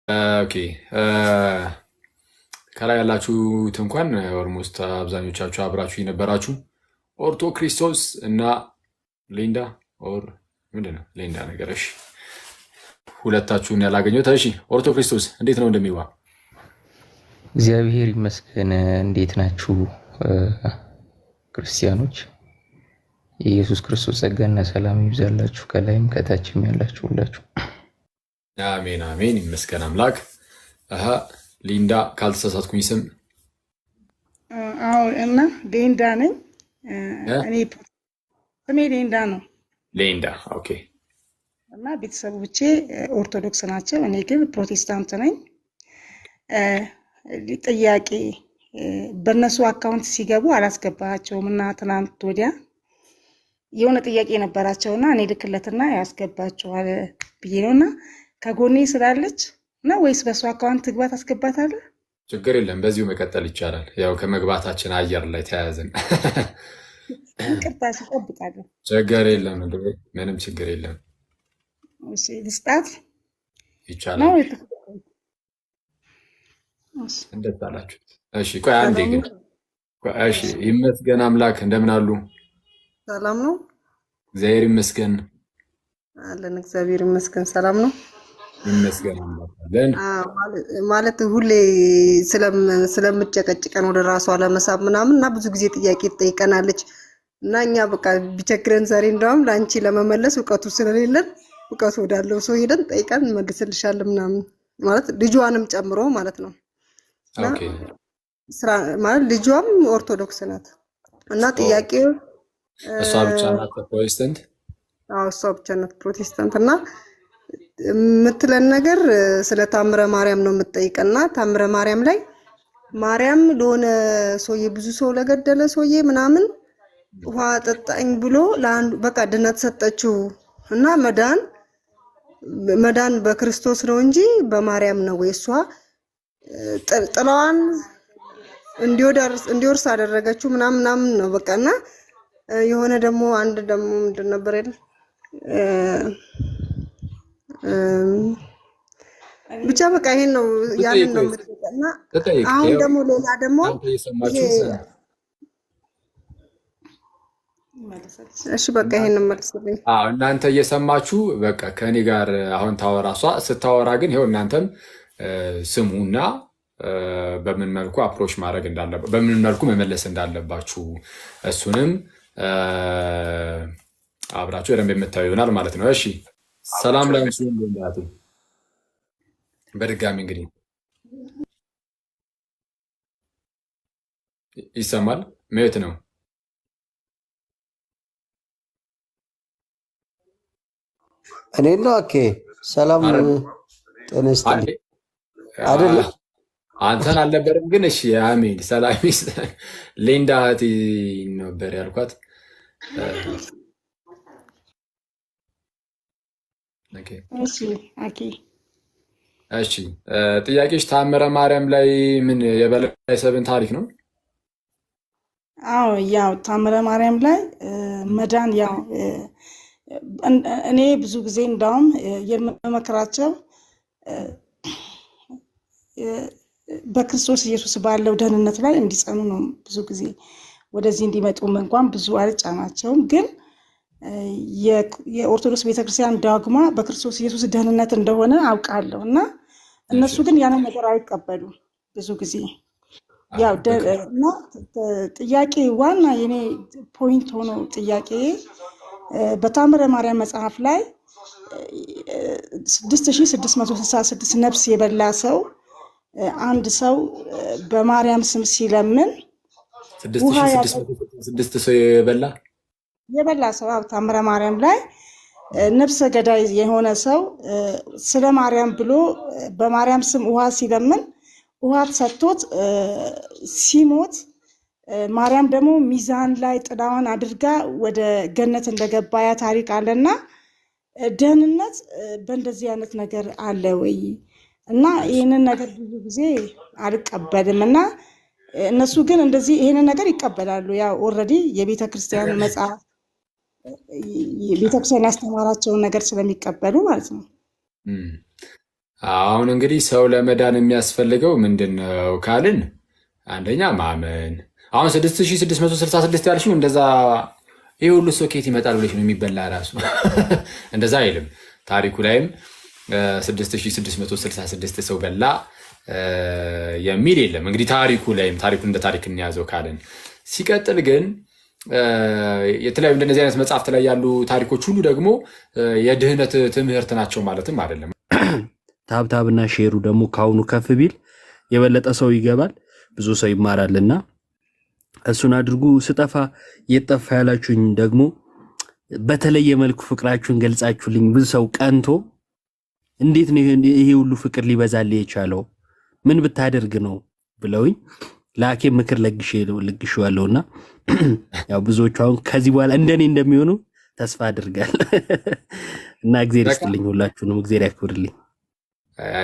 ኦኬ ከላይ ያላችሁት እንኳን ኦልሞስት አብዛኞቻችሁ አብራችሁ የነበራችሁ ኦርቶ ክርስቶስ እና ሊንዳ ኦር ምንድነው ሊንዳ ነገር እሺ፣ ሁለታችሁን ያላገኘሁት። እሺ ኦርቶ ክርስቶስ እንዴት ነው እንደሚዋ? እግዚአብሔር ይመስገን። እንዴት ናችሁ ክርስቲያኖች? የኢየሱስ ክርስቶስ ጸጋና ሰላም ይብዛላችሁ ከላይም ከታችም ያላችሁ ሁላችሁ። አሜን አሜን። ይመስገን አምላክ። ሊንዳ ካልተሳሳትኩኝ ስም አዎ፣ እና ሊንዳ ነኝ እኔ። ስሜ ሊንዳ ነው። ሊንዳ ኦኬ። እና ቤተሰቦቼ ኦርቶዶክስ ናቸው፣ እኔ ግን ፕሮቴስታንት ነኝ። ጥያቄ በእነሱ አካውንት ሲገቡ አላስገባቸውም እና ትናንት ወዲያ የሆነ ጥያቄ ነበራቸውና እኔ ልክለትና ያስገባቸዋል ብዬ ነውና ከጎኔ ስላለች እና ወይስ በሱ አካውንት ትግባት አስገባታለሁ? ችግር የለም፣ በዚሁ መቀጠል ይቻላል። ያው ከመግባታችን አየር ላይ ተያያዘን። ቅርታሽ እጠብቃለሁ። ችግር የለም፣ ምንም ችግር የለም። እሺ ልስጣት ይቻላል። ነው እንደት አላችሁት? እሺ ቆይ አንዴ ግን እሺ። ይመስገን አምላክ። እንደምን አሉ? ሰላም ነው፣ እግዚአብሔር ይመስገን አለን። እግዚአብሔር ይመስገን ሰላም ነው፣ ይመስገን አምላክ አለን። ማለት ሁሌ ስለምጨቀጭቀን ወደ ራሷ ለመሳብ ምናምን እና ብዙ ጊዜ ጥያቄ ትጠይቀናለች እና እኛ በቃ ቢቸግረን ዛሬ እንደውም ለአንቺ ለመመለስ እውቀቱ ስለሌለን እውቀቱ ወዳለው ሰው ሄደን ጠይቀን እንመልስልሻለን ምናምን ማለት ልጇንም ጨምሮ ማለት ነው። ኦኬ ስራ ማለት ልጇም ኦርቶዶክስ ናት እና ጥያቄው እሷ ብቻ ናት ፕሮቴስታንት? አዎ እሷ ብቻ ናት ፕሮቴስታንት እና የምትለን ነገር ስለ ታምረ ማርያም ነው የምትጠይቀና ታምረ ማርያም ላይ ማርያም ለሆነ ሰውዬ ብዙ ሰው ለገደለ ሰውዬ ምናምን ውሃ ጠጣኝ ብሎ ለአንዱ በቃ ድነት ሰጠችው እና መዳን በክርስቶስ ነው እንጂ በማርያም ነው ወይ? እሷ ጥላዋን እንዲወርስ አደረገችው ምናምን ነው በቃና የሆነ ደግሞ አንድ ደግሞ ምንድን ነበር አይደል ብቻ በቃ ይሄን ነው ያንን ነው የምትጠይቀና አሁን ደግሞ ሌላ ደግሞ እሺ በቃ ይሄን ነው መልስልኝ። እናንተ እየሰማችሁ በቃ ከኔ ጋር አሁን ታወራ። እሷ ስታወራ ግን ይሄው እናንተም ስሙና በምን መልኩ አፕሮች ማድረግ እንዳለባችሁ በምን መልኩ መመለስ እንዳለባችሁ እሱንም አብራችሁ ደንብ የምታዩ ይሆናል ማለት ነው። እሺ ሰላም ላንቺ እንደምታቱ በድጋሚ እንግዲህ ይሰማል ማለት ነው። እኔ ነው ኦኬ። ሰላም ጤነስት አይደል? አንተን አልነበረም ግን እሺ አሜን። ሰላም ሊንዳ ነበር ያልኳት። እሺ ጥያቄሽ ታምረ ማርያም ላይ ምን የበላይ ሰብን ታሪክ ነው? አዎ ያው ታምረ ማርያም ላይ መዳን ያው እኔ ብዙ ጊዜ እንዳውም የምመክራቸው በክርስቶስ ኢየሱስ ባለው ደህንነት ላይ እንዲጸኑ ነው። ብዙ ጊዜ ወደዚህ እንዲመጡም እንኳን ብዙ አልጫናቸውም፣ ግን የኦርቶዶክስ ቤተክርስቲያን ዳግማ በክርስቶስ ኢየሱስ ደህንነት እንደሆነ አውቃለሁ እና እነሱ ግን ያንን ነገር አይቀበሉም ብዙ ጊዜ። ያው እና ጥያቄ ዋና የኔ ፖይንት ሆኖ ጥያቄ በታምረ ማርያም መጽሐፍ ላይ 6666 ነፍስ የበላ ሰው አንድ ሰው በማርያም ስም ሲለምን 6666 ሰው የበላ ሰው ታምረ ማርያም ላይ ነፍሰ ገዳይ የሆነ ሰው ስለ ማርያም ብሎ በማርያም ስም ውሃ ሲለምን ውሃ ተሰጥቶት ሲሞት ማርያም ደግሞ ሚዛን ላይ ጥላዋን አድርጋ ወደ ገነት እንደገባ ያ ታሪክ አለና ደህንነት በእንደዚህ አይነት ነገር አለ ወይ? እና ይሄንን ነገር ብዙ ጊዜ አልቀበልም እና እነሱ ግን እንደዚህ ይሄንን ነገር ይቀበላሉ። ያው ኦልሬዲ የቤተክርስቲያን መጽሐፍ ቤተክርስቲያን ያስተማራቸውን ነገር ስለሚቀበሉ ማለት ነው። አሁን እንግዲህ ሰው ለመዳን የሚያስፈልገው ምንድነው ካልን አንደኛ ማመን። አሁን 6666 ያልሽው እንደዛ ይሄ ሁሉ ሶኬት ይመጣል ብለሽ ነው የሚበላ ራሱ እንደዛ አይልም። ታሪኩ ላይም 6666 ሰው በላ የሚል የለም። እንግዲህ ታሪኩ ላይም ታሪኩ እንደ ታሪክ እንያዘው ካልን ሲቀጥል ግን የተለያዩ እንደነዚህ አይነት መጽሐፍት ላይ ያሉ ታሪኮች ሁሉ ደግሞ የድህነት ትምህርት ናቸው ማለትም አይደለም። ታብታብና ሼሩ ደግሞ ካሁኑ ከፍ ቢል የበለጠ ሰው ይገባል፣ ብዙ ሰው ይማራልና እሱን አድርጉ። ስጠፋ የጠፋ ያላችሁኝ ደግሞ በተለየ መልኩ ፍቅራችሁን ገልጻችሁልኝ ብዙ ሰው ቀንቶ እንዴት ነው ይሄ ሁሉ ፍቅር ሊበዛልህ የቻለው ምን ብታደርግ ነው ብለውኝ ላኬ ምክር ለግሼዋለሁና ያው ብዙዎቹ አሁን ከዚህ በኋላ እንደኔ እንደሚሆኑ ተስፋ አድርጋለሁ እና እግዚአብሔር ይስጥልኝ፣ ሁላችሁንም እግዚአብሔር ያክብርልኝ።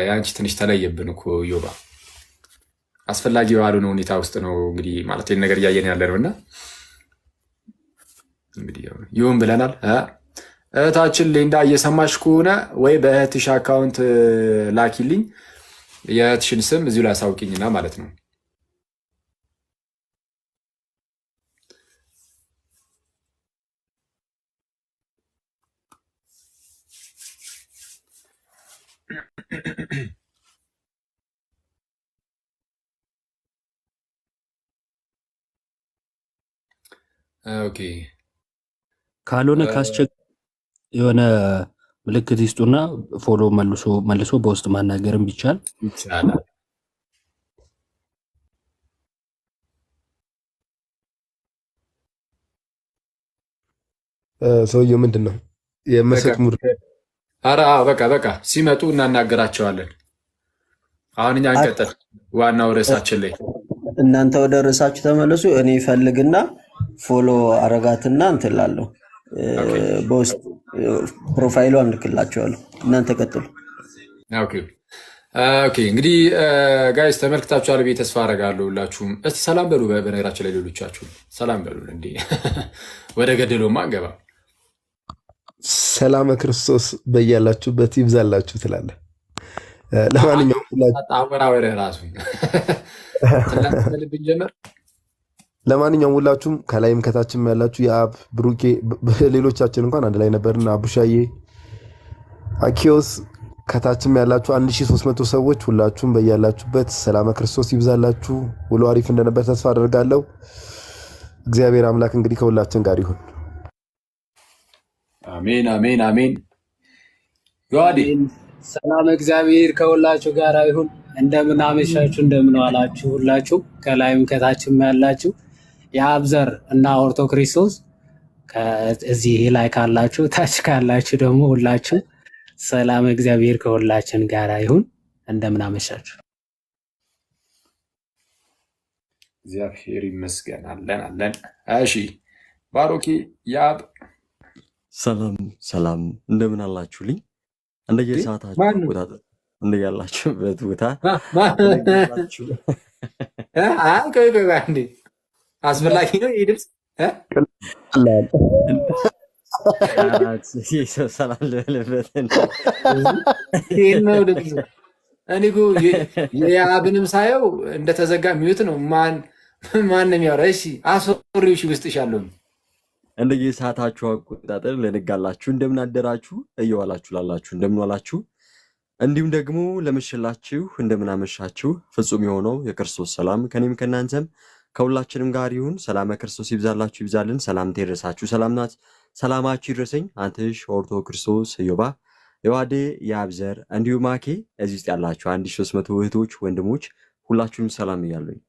ያንቺ ትንሽ ተለየብን እኮ ዮባ፣ አስፈላጊ ባልሆነ ሁኔታ ውስጥ ነው እንግዲህ ማለት ይሄን ነገር እያየን ያለ ነውና እንግዲህ ይሁን ብለናል። እህታችን ሊንዳ እየሰማሽ ከሆነ ወይ በእህትሽ አካውንት ላኪልኝ፣ የእህትሽን ስም እዚሁ ላይ አሳውቂኝና ማለት ነው። ኦኬ ካልሆነ ካስቸገረ የሆነ ምልክት ይስጡና ፎሎ መልሶ በውስጥ ማናገርም ቢቻል ይቻላል። ሰውየው ምንድን ነው የመሰጥ ሙድ? ኧረ በቃ ሲመጡ እናናገራቸዋለን። አሁን እኛ እንቀጥል ዋናው ርዕሳችን ላይ። እናንተ ወደ ርዕሳችሁ ተመለሱ። እኔ ፈልግና ፎሎ አረጋትና እንትላለሁ በውስጥ ፕሮፋይሉ አምልክላቸዋለሁ። እናንተ ቀጥሉ። ኦኬ እንግዲህ ጋይስ ተመልክታችኋል ብዬ ተስፋ አደርጋለሁ። ሁላችሁም እስቲ ሰላም በሉ። በነገራችን ላይ ሌሎቻችሁ ሰላም በሉ። እንዴ ወደ ገደሎማ አንገባ። ሰላም ክርስቶስ በያላችሁበት ይብዛላችሁ ትላለህ። ለማንኛውም ሁላችሁም ከላይም ከታችም ያላችሁ የአብ ብሩኬ፣ ሌሎቻችን እንኳን አንድ ላይ ነበርን። አቡሻዬ፣ አኪዮስ ከታችም ያላችሁ 1300 ሰዎች ሁላችሁም በያላችሁበት ሰላም ክርስቶስ ይብዛላችሁ። ውሎ አሪፍ እንደነበር ተስፋ አደርጋለሁ። እግዚአብሔር አምላክ እንግዲህ ከሁላችን ጋር ይሁን። አሜን አሜን አሜን። ዮሐዴ ሰላም እግዚአብሔር ከሁላችሁ ጋር ይሁን። እንደምን አመሻችሁ፣ እንደምን ዋላችሁ ሁላችሁ ከላይም ከታችም ያላችሁ የአብ ዘር እና ኦርቶ ክርስቶስ እዚህ ላይ ካላችሁ ታች ካላችሁ ደግሞ ሁላችሁ ሰላም እግዚአብሔር ከሁላችን ጋር ይሁን። እንደምን አመሻችሁ። እግዚአብሔር ይመስገን። አለን። እሺ ባሮኪ ያብ ሰላም እንደምን አላችሁልኝ? እንደየሰዓታችሁ አቆጣጠር እንደያላችሁበት ቦታ አንዴ አስፈላጊ ነው ይህ ድምፅ ሰላም ልበልበት ነው ድምፅ። እኔ የአብንም ሳየው እንደተዘጋ ሚዩት ነው። ማን ነው የሚያወራ? እሺ አስወሪው ውስጥሽ ያለውን እንደየሰዓታችሁ አቆጣጠር ለነጋላችሁ እንደምን አደራችሁ፣ እየዋላችሁ ላላችሁ እንደምን ዋላችሁ፣ እንዲሁም ደግሞ ለመሸላችሁ እንደምን አመሻችሁ። ፍጹም የሆነው የክርስቶስ ሰላም ከኔም ከናንተም ከሁላችንም ጋር ይሁን። ሰላም ክርስቶስ ይብዛላችሁ ይብዛልን። ሰላምታ ይድረሳችሁ። ሰላማችሁ ይድረሰኝ። አንተሽ ኦርቶ ክርስቶስ ዮባ የዋዴ የአብዘር እንዲሁም ማኬ እዚህ ውስጥ ያላችሁ 1300 እህቶች ወንድሞች ሁላችሁም ሰላም እያሉኝ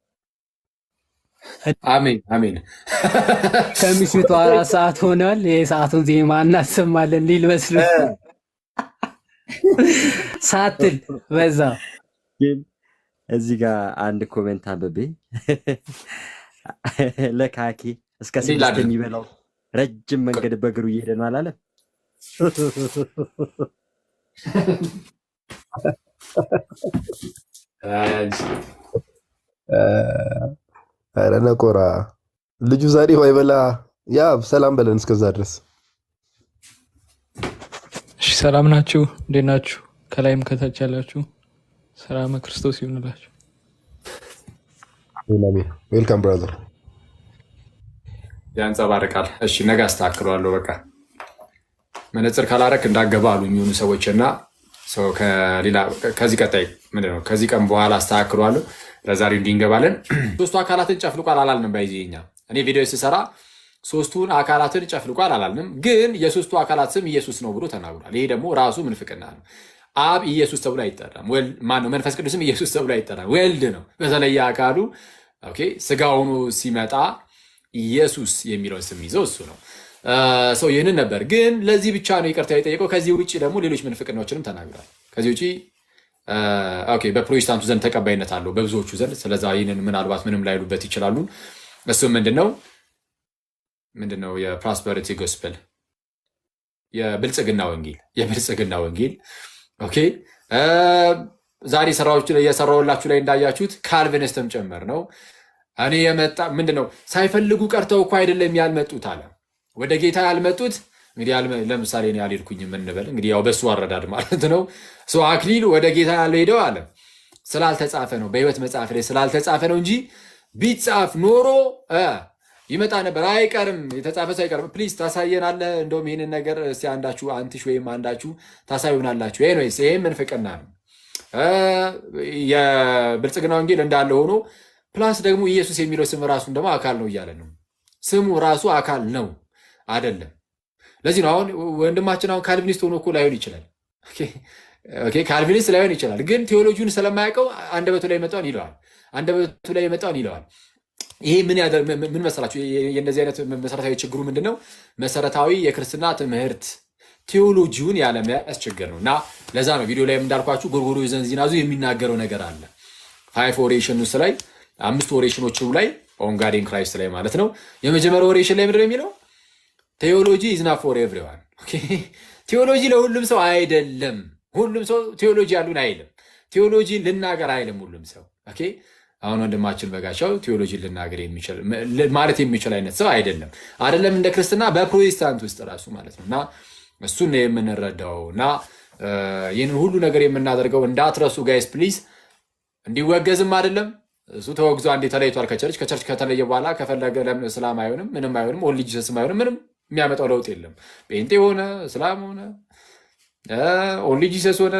አሜን። ከምሽቱ 4 ሰዓት ሆኗል። የሰዓቱን ዜማ እናሰማለን ሊል መስሎ ሳትል በዛ እዚህ ጋር አንድ ኮሜንት አንብቤ ለካኪ እስከ 6 የሚበላው ረጅም መንገድ በእግሩ እየሄደ ነው አላለም? ኧረ ነቆራ ልጁ ዛሬ ባይበላ ያ ሰላም በለን እስከዛ ድረስ። እሺ ሰላም ናችሁ? እንዴት ናችሁ? ከላይም ከታች ያላችሁ ሰላም ክርስቶስ ይሁንላችሁ። ዌልካም ብራዘር። ያንጸባርቃል። እሺ ነገ አስተካክለዋለሁ። በቃ መነጽር ካላረክ እንዳገባ አሉ የሚሆኑ ሰዎች እና ከሌላ ከዚህ ቀጣይ ምንድነው ከዚህ ቀን በኋላ አስተካክለዋለሁ። ለዛሬው እንዲንገባለን። ሶስቱ አካላትን ጨፍልቋል አላልንም። ባይዚኛ እኔ ቪዲዮ ስሰራ ሶስቱን አካላትን ጨፍልቋል አላልንም፣ ግን የሶስቱ አካላት ስም ኢየሱስ ነው ብሎ ተናግሯል። ይሄ ደግሞ ራሱ ምንፍቅና ነው። አብ ኢየሱስ ተብሎ አይጠራም። ማነው? መንፈስ ቅዱስም ኢየሱስ ተብሎ አይጠራም። ወልድ ነው በተለየ አካሉ ስጋ ሆኖ ሲመጣ ኢየሱስ የሚለውን ስም ይዘው እሱ ነው ሰው። ይህንን ነበር ግን ለዚህ ብቻ ነው ይቅርታ የጠየቀው። ከዚህ ውጭ ደግሞ ሌሎች ምንፍቅናዎችንም ተናግሯል። ከዚህ ውጭ በፕሮቴስታንቱ ዘንድ ተቀባይነት አለው በብዙዎቹ ዘንድ። ስለዛ ይህንን ምናልባት ምንም ላይሉበት ይችላሉ። እሱም ምንድነው የፕሮስፐሪቲ ጎስፐል የብልጽግና ወንጌል ኦኬ። ዛሬ ስራዎች ላይ የሰራውላችሁ ላይ እንዳያችሁት ካልቪኒስትም ጭምር ነው። እኔ የመጣ ምንድነው ሳይፈልጉ ቀርተው እኮ አይደለም ያልመጡት አለ። ወደ ጌታ ያልመጡት እንግዲህ ለምሳሌ እኔ አልሄድኩኝም እንበል እንግዲህ ያው በሱ አረዳድ ማለት ነው። ሰው አክሊሉ ወደ ጌታ ያልሄደው አለ ስላልተጻፈ ነው፣ በሕይወት መጽሐፍ ላይ ስላልተጻፈ ነው እንጂ ቢጻፍ ኖሮ ይመጣ ነበር። አይቀርም፣ የተጻፈ ሰው አይቀርም። ፕሊዝ ታሳየናለህ። እንደውም ይህንን ነገር እስቲ አንዳችሁ አንትሽ ወይም አንዳችሁ ታሳዩናላችሁ። ኤኒዌይስ ይሄም ምንፍቅና ነው። የብልጽግና ወንጌል እንዳለ ሆኖ ፕላስ ደግሞ ኢየሱስ የሚለው ስም ራሱን ደግሞ አካል ነው እያለ ነው። ስሙ ራሱ አካል ነው አይደለም። ለዚህ ነው አሁን ወንድማችን አሁን ካልቪኒስት ሆኖ እኮ ላይሆን ይችላል። ኦኬ ካልቪኒስት ላይሆን ይችላል፣ ግን ቴዎሎጂውን ስለማያውቀው አንደበቱ ላይ የመጣውን ይለዋል። ይሄ ምን መሰላችሁ? የእንደዚህ አይነት መሰረታዊ ችግሩ ምንድነው? መሰረታዊ የክርስትና ትምህርት ቴዎሎጂውን ያለመያዝ ችግር ነው። እና ለዛ ነው ቪዲዮ ላይ እንዳልኳችሁ ጎርጎርዮስ ዘንዚናዙ የሚናገረው ነገር አለ። 5 ኦሬሽንስ ላይ 5 ኦሬሽኖቹ ላይ ኦን ጋድ ኢን ክራይስት ላይ ማለት ነው። የመጀመሪያው ኦሬሽን ላይ ምንድነው የሚለው? ቴዎሎጂ ኢዝ ናት ፎር ኤቭሪዋን። ኦኬ ቴዎሎጂ ለሁሉም ሰው አይደለም። ሁሉም ሰው ቴዎሎጂ ያሉን አይልም። ቴዎሎጂ ልናገር አይልም ሁሉም ሰው። ኦኬ አሁን ወንድማችን በጋሻው ቴዎሎጂ ልናገር ማለት የሚችል አይነት ሰው አይደለም። እንደ ክርስትና በፕሮቴስታንት ውስጥ ራሱ ማለት ነው። እና እሱን ነው የምንረዳው። እና ይህንን ሁሉ ነገር የምናደርገው እንዳትረሱ ጋይስ ፕሊዝ። እንዲወገዝም አይደለም እሱ ተወግዞ አንዴ ተለይቷል ከቸርች ከተለየ በኋላ ከፈለገ ለምን እስላም አይሆንም? ምንም አይሆንም። ኦንሊ ጂሰስም አይሆንም። ምንም የሚያመጣው ለውጥ የለም። ጴንጤ ሆነ እስላም ሆነ ኦንሊ ጂሰስ ሆነ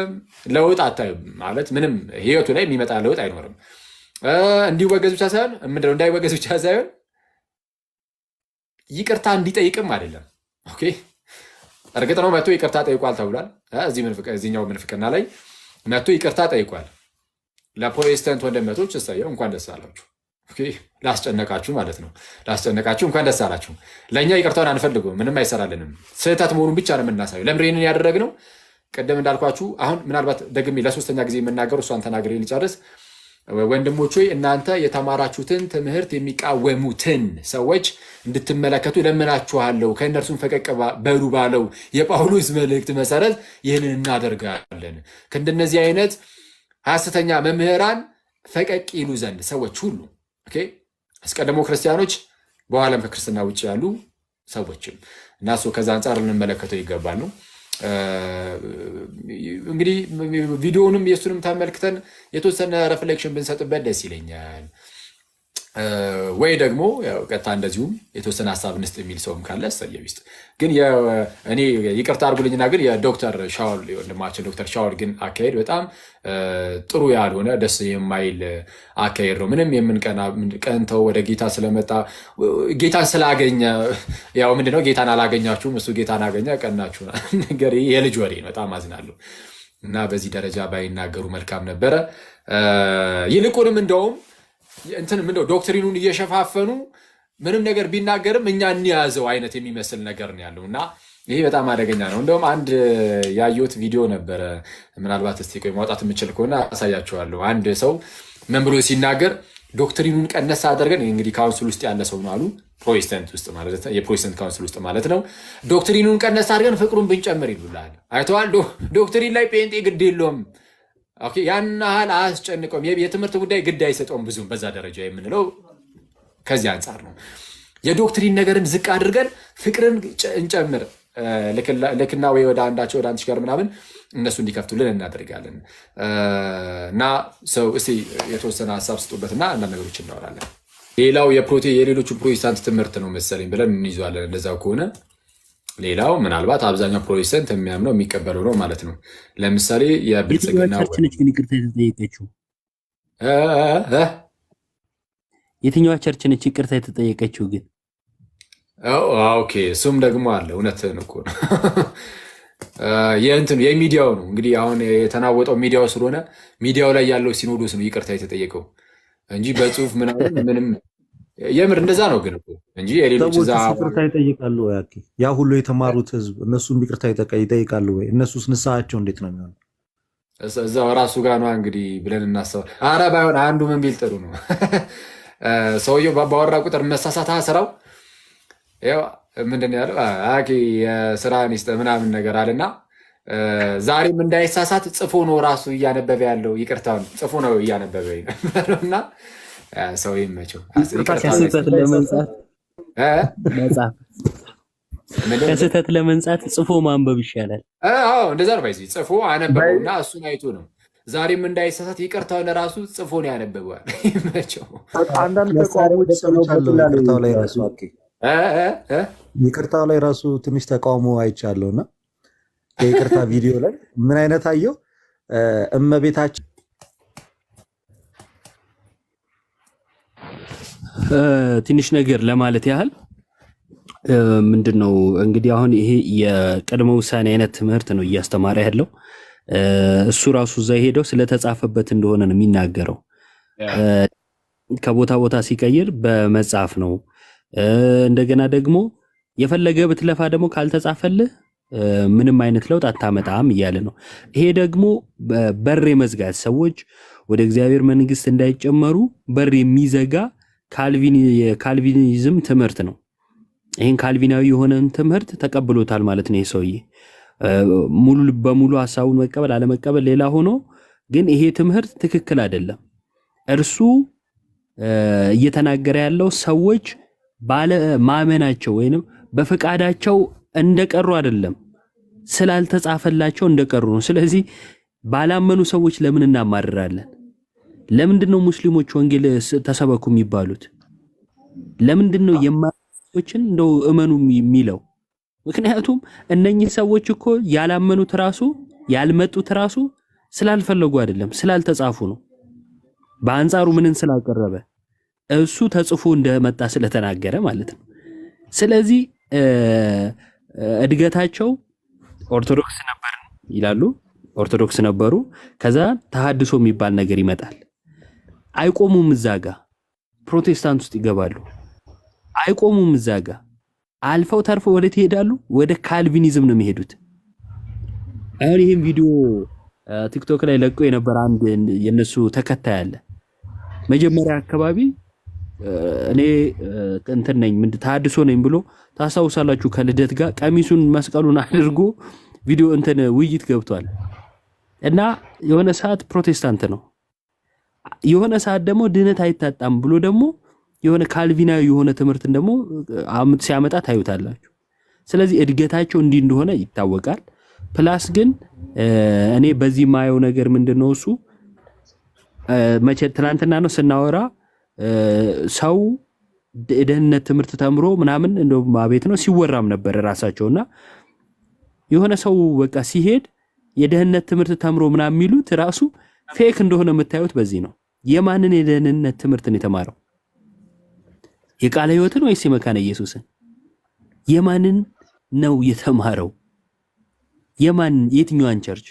ለውጥ አታዩም ማለት ምንም ህይወቱ ላይ የሚመጣ ለውጥ አይኖርም። እንዲወገዝ ብቻ ሳይሆን ምንድነው እንዳይወገዝ ብቻ ሳይሆን ይቅርታ እንዲጠይቅም አይደለም። ኦኬ እርግጥ ነው መጥቶ ይቅርታ ጠይቋል ተብሏል። እዚህኛው ምንፍቅና ላይ መጥቶ ይቅርታ ጠይቋል። ለፕሮቴስታንት ወንድሞች እሰየው እንኳን ደስ አላችሁ። ኦኬ ላስጨነቃችሁ ማለት ነው። ላስጨነቃችሁ እንኳን ደስ አላችሁ። ለእኛ ይቅርታውን አንፈልገውም፣ ምንም አይሰራልንም። ስህተት መሆኑን ብቻ ነው የምናሳየው። ለምን ይህንን ያደረግነው? ቅድም እንዳልኳችሁ አሁን ምናልባት ደግሜ ለሶስተኛ ጊዜ የምናገሩ እሷን ተናግሬ ልጨርስ። ወንድሞች ሆይ እናንተ የተማራችሁትን ትምህርት የሚቃወሙትን ሰዎች እንድትመለከቱ ለምናችኋለሁ። ከእነርሱም ፈቀቅ በሉ ባለው የጳውሎስ መልእክት መሰረት ይህንን እናደርጋለን። ከእንደነዚህ አይነት ሐሰተኛ መምህራን ፈቀቅ ይሉ ዘንድ ሰዎች ሁሉ ኦኬ አስቀድሞ ክርስቲያኖች በኋላም ከክርስትና ውጭ ያሉ ሰዎችም እና ከዛ አንጻር ልንመለከተው ይገባል ነው። እንግዲህ ቪዲዮውንም የሱንም ተመልክተን የተወሰነ ሪፍሌክሽን ብንሰጥበት ደስ ይለኛል። ወይ ደግሞ ቀጥታ እንደዚሁም የተወሰነ ሀሳብ እንስጥ የሚል ሰውም ካለ እሰየው ይስጥ። ግን እኔ ይቅርታ አድርጉልኝና ግን የዶክተር ሻውል ወንድማችን ዶክተር ሻውል ግን አካሄድ በጣም ጥሩ ያልሆነ ደስ የማይል አካሄድ ነው። ምንም ቀንተው ወደ ጌታ ስለመጣ ጌታን ስላገኘ ያው ምንድነው ጌታን አላገኛችሁም እሱ ጌታን አገኘ ቀናችሁ ነገር የልጅ ወሬ ነው። በጣም አዝናለሁ እና በዚህ ደረጃ ባይናገሩ መልካም ነበረ። ይልቁንም እንደውም ምንድነው ዶክትሪኑን እየሸፋፈኑ ምንም ነገር ቢናገርም እኛ እንያዘው አይነት የሚመስል ነገር ነው ያለው እና ይሄ በጣም አደገኛ ነው። እንደውም አንድ ያየሁት ቪዲዮ ነበረ። ምናልባት እስቲ ቆይ ማውጣት የምችል ከሆነ አሳያችኋለሁ። አንድ ሰው ምን ብሎ ሲናገር ዶክትሪኑን ቀነስ አድርገን እንግዲህ ካውንስል ውስጥ ያለ ሰው ነው አሉ ፕሮቴስታንት ውስጥ ማለት ነው የፕሮቴስታንት ካውንስል ውስጥ ማለት ነው። ዶክትሪኑን ቀነስ አድርገን ፍቅሩን ብንጨምር ይሉላል። አይተዋል። ዶክትሪን ላይ ጴንጤ ግድ የለውም ኦኬ ያን ያህል አያስጨንቀውም። የትምህርት ጉዳይ ግድ አይሰጠውም ብዙም በዛ ደረጃ የምንለው ከዚህ አንጻር ነው። የዶክትሪን ነገርን ዝቅ አድርገን ፍቅርን እንጨምር ልክና ወይ ወደ አንዳቸው ወደ አንቺ ጋር ምናምን እነሱ እንዲከፍቱልን እናደርጋለን። እና ሰው እስቲ የተወሰነ ሀሳብ ስጡበትና አንዳንድ ነገሮች እናወራለን። ሌላው የሌሎቹ ፕሮቴስታንት ትምህርት ነው መሰለኝ ብለን እንይዟለን። እንደዛው ከሆነ ሌላው ምናልባት አብዛኛው ፕሮቴስታንት የሚያምነው የሚቀበለው ነው ማለት ነው። ለምሳሌ የብልጽግና የትኛዋ ቸርች ነች ይቅርታ የተጠየቀችው ግን? ኦኬ እሱም ደግሞ አለ። እውነትህን እኮ ነው። የሚዲያው ነው እንግዲህ አሁን የተናወጠው ሚዲያው ስለሆነ ሚዲያው ላይ ያለው ሲኖዶስ ነው ይቅርታ የተጠየቀው እንጂ በጽሁፍ ምንም የምር እንደዛ ነው ግን እኮ እንጂ የሌሎች እዛ ይቅርታ ይጠይቃሉ ወይ? ያ ሁሉ የተማሩት ህዝብ እነሱም ይቅርታ ይጠይቃሉ ወይ? እነሱስ ንስሐቸው እንዴት ነው የሚሆነው? እዛው ራሱ ጋር ነው እንግዲህ ብለን እናስባለን። ኧረ ባይሆን አንዱ ምን ቢል ጥሩ ነው ሰውየው ባወራ ቁጥር መሳሳት ስራው ያው ምንድን ነው ያለው የስራህን ይስጥህ ምናምን ነገር አለና ዛሬም እንዳይሳሳት ጽፎ ነው ራሱ እያነበበ ያለው ይቅርታውን ጽፎ ነው እያነበበ እና ሰው ይመቸው። ከስህተት ለመንጻት ጽፎ ማንበብ ይሻላል። እንደዛ ነው ባይዚ ጽፎ አነበበውና እሱን አይቶ ነው ዛሬም እንዳይሳሳት ይቅርታውን ራሱ ጽፎ ነው ያነበበዋል። ይመቸው። አንዳንድ ተቃውሞዎች ሰምቻለሁ ይቅርታው ላይ ራሱ ትንሽ ተቃውሞ አይቻለሁና የይቅርታ ቪዲዮ ላይ ምን አይነት አየው እመቤታችን ትንሽ ነገር ለማለት ያህል ምንድነው እንግዲህ አሁን ይሄ የቅድመ ውሳኔ አይነት ትምህርት ነው እያስተማረ ያለው። እሱ ራሱ እዛ ሄደው ስለተጻፈበት እንደሆነ ነው የሚናገረው። ከቦታ ቦታ ሲቀይር በመጻፍ ነው። እንደገና ደግሞ የፈለገ ብትለፋ ደግሞ ካልተጻፈልህ ምንም አይነት ለውጥ አታመጣም እያለ ነው። ይሄ ደግሞ በር የመዝጋት ሰዎች ወደ እግዚአብሔር መንግስት እንዳይጨመሩ በር የሚዘጋ የካልቪኒዝም ትምህርት ነው። ይህን ካልቪናዊ የሆነን ትምህርት ተቀብሎታል ማለት ነው። ይህ ሰውዬ ሙሉ በሙሉ ሀሳቡን መቀበል አለመቀበል ሌላ ሆኖ ግን ይሄ ትምህርት ትክክል አይደለም። እርሱ እየተናገረ ያለው ሰዎች ባለማመናቸው ወይንም በፈቃዳቸው እንደቀሩ አይደለም፣ ስላልተጻፈላቸው እንደቀሩ ነው። ስለዚህ ባላመኑ ሰዎች ለምን እናማርራለን? ለምንድነው ሙስሊሞች ወንጌል ተሰበኩ የሚባሉት? ለምንድነው የማያውቁትን እንደው እመኑ የሚለው? ምክንያቱም እነኚህ ሰዎች እኮ ያላመኑት ራሱ ያልመጡት ራሱ ስላልፈለጉ አይደለም፣ ስላልተጻፉ ነው። በአንጻሩ ምንን ስላቀረበ እሱ ተጽፎ እንደመጣ ስለተናገረ ማለት ነው። ስለዚህ እድገታቸው ኦርቶዶክስ ነበር ይላሉ፣ ኦርቶዶክስ ነበሩ። ከዛ ተሐድሶ የሚባል ነገር ይመጣል። አይቆሙም እዛጋ ፕሮቴስታንት ውስጥ ይገባሉ። አይቆሙም እዛጋ አልፈው ተርፈው ወደ ይሄዳሉ፣ ወደ ካልቪኒዝም ነው የሚሄዱት። አሁን ይሄን ቪዲዮ ቲክቶክ ላይ ለቆ የነበር አንድ የነሱ ተከታይ አለ። መጀመሪያ አካባቢ እኔ እንትን ነኝ ተሐድሶ ነኝ ብሎ ታሳውሳላችሁ ከልደት ጋር ቀሚሱን መስቀሉን አድርጎ ቪዲዮ እንትን ውይይት ገብቷል። እና የሆነ ሰዓት ፕሮቴስታንት ነው፣ የሆነ ሰዓት ደግሞ ድህነት አይታጣም ብሎ ደግሞ የሆነ ካልቪናዊ የሆነ ትምህርትን ደግሞ ሲያመጣ ታዩታላችሁ። ስለዚህ እድገታቸው እንዲህ እንደሆነ ይታወቃል። ፕላስ ግን እኔ በዚህ ማየው ነገር ምንድነው እሱ መቼ ትናንትና ነው ስናወራ ሰው ደህንነት ትምህርት ተምሮ ምናምን እንደው ማቤት ነው ሲወራም ነበር ራሳቸውና የሆነ ሰው በቃ ሲሄድ የደህንነት ትምህርት ተምሮ ምናምን የሚሉት ራሱ ፌክ እንደሆነ የምታዩት በዚህ ነው። የማንን የደህንነት ትምህርት ነው የተማረው? የቃለ ሕይወትን ወይስ የመካነ ኢየሱስን? የማንን ነው የተማረው? የትኛዋን ቸርች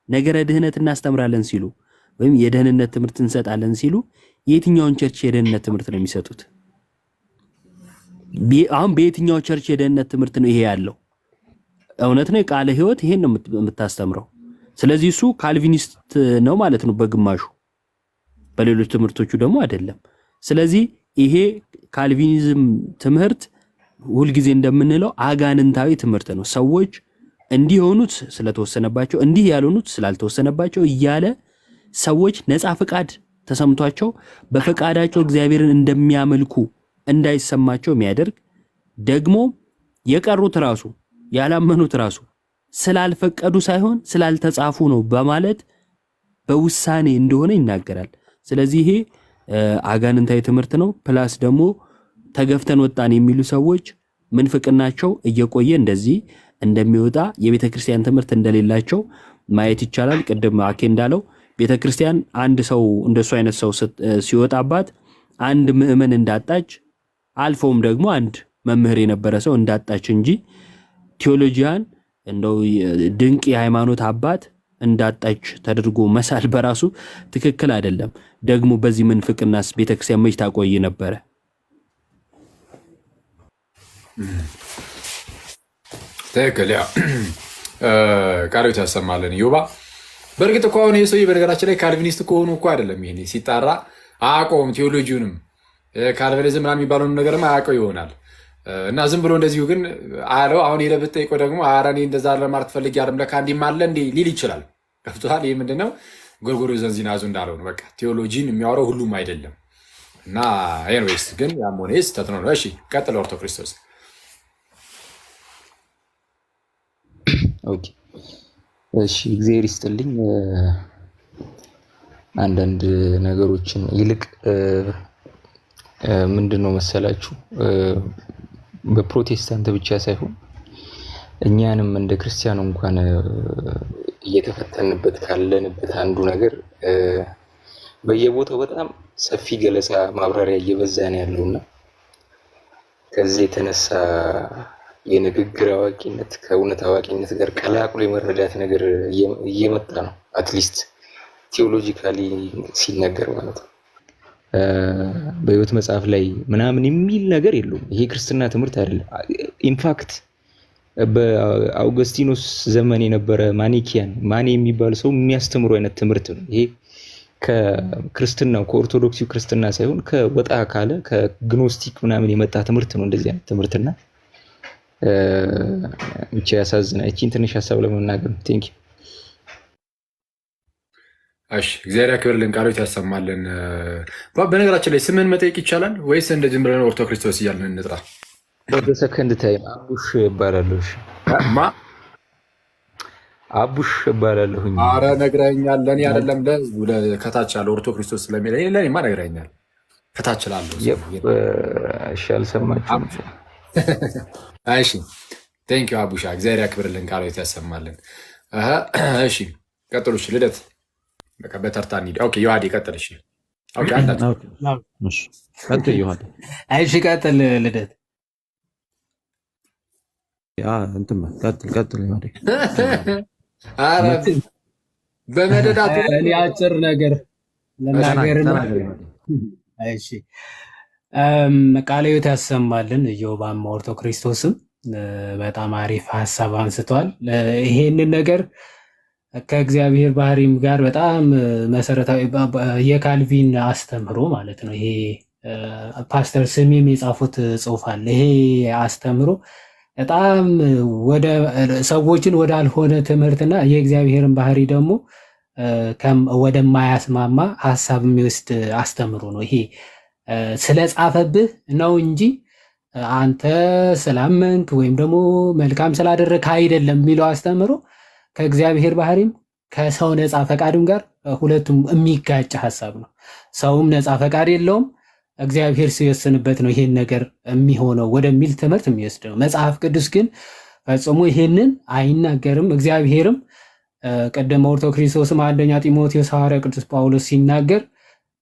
ነገረ ድህነት እናስተምራለን ሲሉ ወይም የደህንነት ትምህርት እንሰጣለን ሲሉ የትኛውን ቸርች የደህንነት ትምህርት ነው የሚሰጡት? አሁን በየትኛው ቸርች የደህንነት ትምህርት ነው ይሄ ያለው? እውነት ነው የቃለ ሕይወት ይሄን ነው የምታስተምረው። ስለዚህ እሱ ካልቪኒስት ነው ማለት ነው በግማሹ፣ በሌሎች ትምህርቶቹ ደግሞ አይደለም። ስለዚህ ይሄ ካልቪኒዝም ትምህርት ሁልጊዜ እንደምንለው አጋንንታዊ ትምህርት ነው። ሰዎች እንዲህ የሆኑት ስለተወሰነባቸው፣ እንዲህ ያልሆኑት ስላልተወሰነባቸው እያለ ሰዎች ነፃ ፍቃድ ተሰምቷቸው በፈቃዳቸው እግዚአብሔርን እንደሚያመልኩ እንዳይሰማቸው የሚያደርግ ደግሞ የቀሩት ራሱ ያላመኑት ራሱ ስላልፈቀዱ ሳይሆን ስላልተጻፉ ነው በማለት በውሳኔ እንደሆነ ይናገራል። ስለዚህ ይሄ አጋንንታዊ ትምህርት ነው። ፕላስ ደግሞ ተገፍተን ወጣን የሚሉ ሰዎች ምንፍቅናቸው እየቆየ እንደዚህ እንደሚወጣ የቤተክርስቲያን ትምህርት እንደሌላቸው ማየት ይቻላል። ቅድም አኬ እንዳለው ቤተክርስቲያን አንድ ሰው እንደሱ አይነት ሰው ሲወጣባት አንድ ምዕመን እንዳጣች አልፎም ደግሞ አንድ መምህር የነበረ ሰው እንዳጣች እንጂ ቴዎሎጂያን እንደው ድንቅ የሃይማኖት አባት እንዳጣች ተደርጎ መሳል በራሱ ትክክል አይደለም። ደግሞ በዚህ ምንፍቅናስ ቤተክርስቲያን መች ታቆይ ነበረ? ትክክል። ያ ቃሪት ያሰማልን ዮባ። በእርግጥ እኮ አሁን የሰውዬ በነገራችን ላይ ካልቪኒስት ከሆኑ እኮ አይደለም ይሄ ሲጣራ አያውቀውም። ቴዎሎጂውንም ካልቪኒዝም ምናምን የሚባለውን ነገርማ አያውቀው ይሆናል እና ዝም ብሎ እንደዚሁ ግን አለው። አሁን ሄደህ ብትጠይቀው ደግሞ ኧረ እኔ እንደዛ ለማለት ፈልጌ አይደለም ለካ እንዲህም አለ እንዴ ሊል ይችላል። ገብቶሃል? ይህ ምንድነው ጎርጎርዮስ ዘንዚናዙ እንዳለው ነው። በቃ ቴዎሎጂን የሚያወራው ሁሉም አይደለም እና ኤንዌይስ ግን ያም ሆነ ስህተት ነው። እሺ ቀጥል ኦርቶ ክርስቶስ። ኦኬ እሺ፣ እግዚአብሔር ይስጥልኝ። አንዳንድ ነገሮችን ይልቅ ምንድነው መሰላችሁ በፕሮቴስታንት ብቻ ሳይሆን እኛንም እንደ ክርስቲያኑ እንኳን እየተፈተንበት ካለንበት አንዱ ነገር በየቦታው በጣም ሰፊ ገለጻ ማብራሪያ እየበዛ ነው ያለውና ከዚህ የተነሳ የንግግር አዋቂነት ከእውነት አዋቂነት ጋር ቀላቅሎ የመረዳት ነገር እየመጣ ነው። አትሊስት ቲዮሎጂካሊ ሲነገር ማለት ነው። በህይወት መጽሐፍ ላይ ምናምን የሚል ነገር የለውም። ይሄ ክርስትና ትምህርት አይደለም። ኢንፋክት በአውገስቲኖስ ዘመን የነበረ ማኔ የሚባል ሰው የሚያስተምሩ አይነት ትምህርት ነው ይሄ። ከክርስትናው ከኦርቶዶክሲው ክርስትና ሳይሆን ከወጣ ካለ ከግኖስቲክ ምናምን የመጣ ትምህርት ነው እንደዚህ አይነት ትምህርትና ብቻ ያሳዝናል። እቺን ትንሽ ሐሳብ ለመናገር ቴንክ ዩ። እሺ እግዚአብሔር ያክብርልን፣ ቃሎት ያሰማልን። በነገራችን ላይ ስምን መጠየቅ ይቻላል ወይስ እንደዚህ ብለን ኦርቶ ክርስቶስ እያልን እንጥራ? በሰከንድ ታይም አቡሽ እባላለሁ። ማ አቡሽ እባላለሁ። ኧረ ነግረኸኛል። ለእኔ አይደለም ለህዝቡ ከታች ያለ ኦርቶ ክርስቶስ ስለሚለኝ ለእኔማ ነግረኸኛል። ከታች ላለው እሺ አልሰማችሁም? እሺ ቴንክ ዩ አቡሻ፣ እግዚአብሔር ያክብርልን፣ ቃሎት ያሰማልን። እሺ ቀጥሉ። እሺ ልደት በቃ በተርታ እንሂድ። ኦኬ ዮሐዴ ቀጥል። እሺ ኦኬ እሺ ቀጥል ዮሐዴ። እሺ ቀጥል ልደት። እንትን ቀጥል ዮሐዴ። ኧረ በመደዳት እኔ አጭር ነገር ለናገር ነው። እሺ ቃለ ሕይወት ያሰማልን። ኢዮባም ኦርቶ ክርስቶስም በጣም አሪፍ ሀሳብ አንስቷል። ይሄንን ነገር ከእግዚአብሔር ባህሪም ጋር በጣም መሰረታዊ የካልቪን አስተምሮ ማለት ነው። ይሄ ፓስተር ስሜም የጻፉት ጽሑፍ አለ። ይሄ አስተምሮ በጣም ወደ ሰዎችን ወዳልሆነ ትምህርትና የእግዚአብሔርን ባህሪ ደግሞ ወደማያስማማ ሀሳብ የሚወስድ አስተምሮ ነው። ይሄ ስለጻፈብህ ነው እንጂ አንተ ስላመንክ ወይም ደግሞ መልካም ስላደረግህ አይደለም የሚለው አስተምሮ ከእግዚአብሔር ባህሪም ከሰው ነፃ ፈቃድም ጋር ሁለቱም የሚጋጭ ሀሳብ ነው። ሰውም ነፃ ፈቃድ የለውም፣ እግዚአብሔር ሲወስንበት ነው ይሄን ነገር የሚሆነው ወደሚል ትምህርት የሚወስድ ነው። መጽሐፍ ቅዱስ ግን ፈጽሞ ይሄንን አይናገርም። እግዚአብሔርም ቀደም ኦርቶ ክርስቶስም አንደኛ ጢሞቴዎስ ሐዋርያ ቅዱስ ጳውሎስ ሲናገር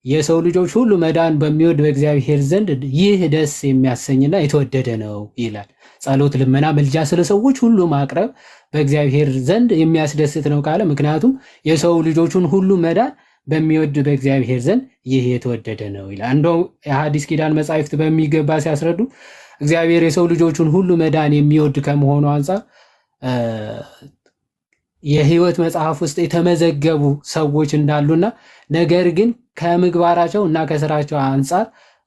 የሰው ልጆች ሁሉ መዳን በሚወድ በእግዚአብሔር ዘንድ ይህ ደስ የሚያሰኝና የተወደደ ነው ይላል። ጸሎት፣ ልመና፣ ምልጃ ስለ ሰዎች ሁሉ ማቅረብ በእግዚአብሔር ዘንድ የሚያስደስት ነው ካለ ምክንያቱም የሰው ልጆቹን ሁሉ መዳን በሚወድ በእግዚአብሔር ዘንድ ይህ የተወደደ ነው ይላል። እንደው የሐዲስ ኪዳን መጻሕፍት በሚገባ ሲያስረዱ እግዚአብሔር የሰው ልጆቹን ሁሉ መዳን የሚወድ ከመሆኑ አንጻር የሕይወት መጽሐፍ ውስጥ የተመዘገቡ ሰዎች እንዳሉና ነገር ግን ከምግባራቸው እና ከስራቸው አንጻር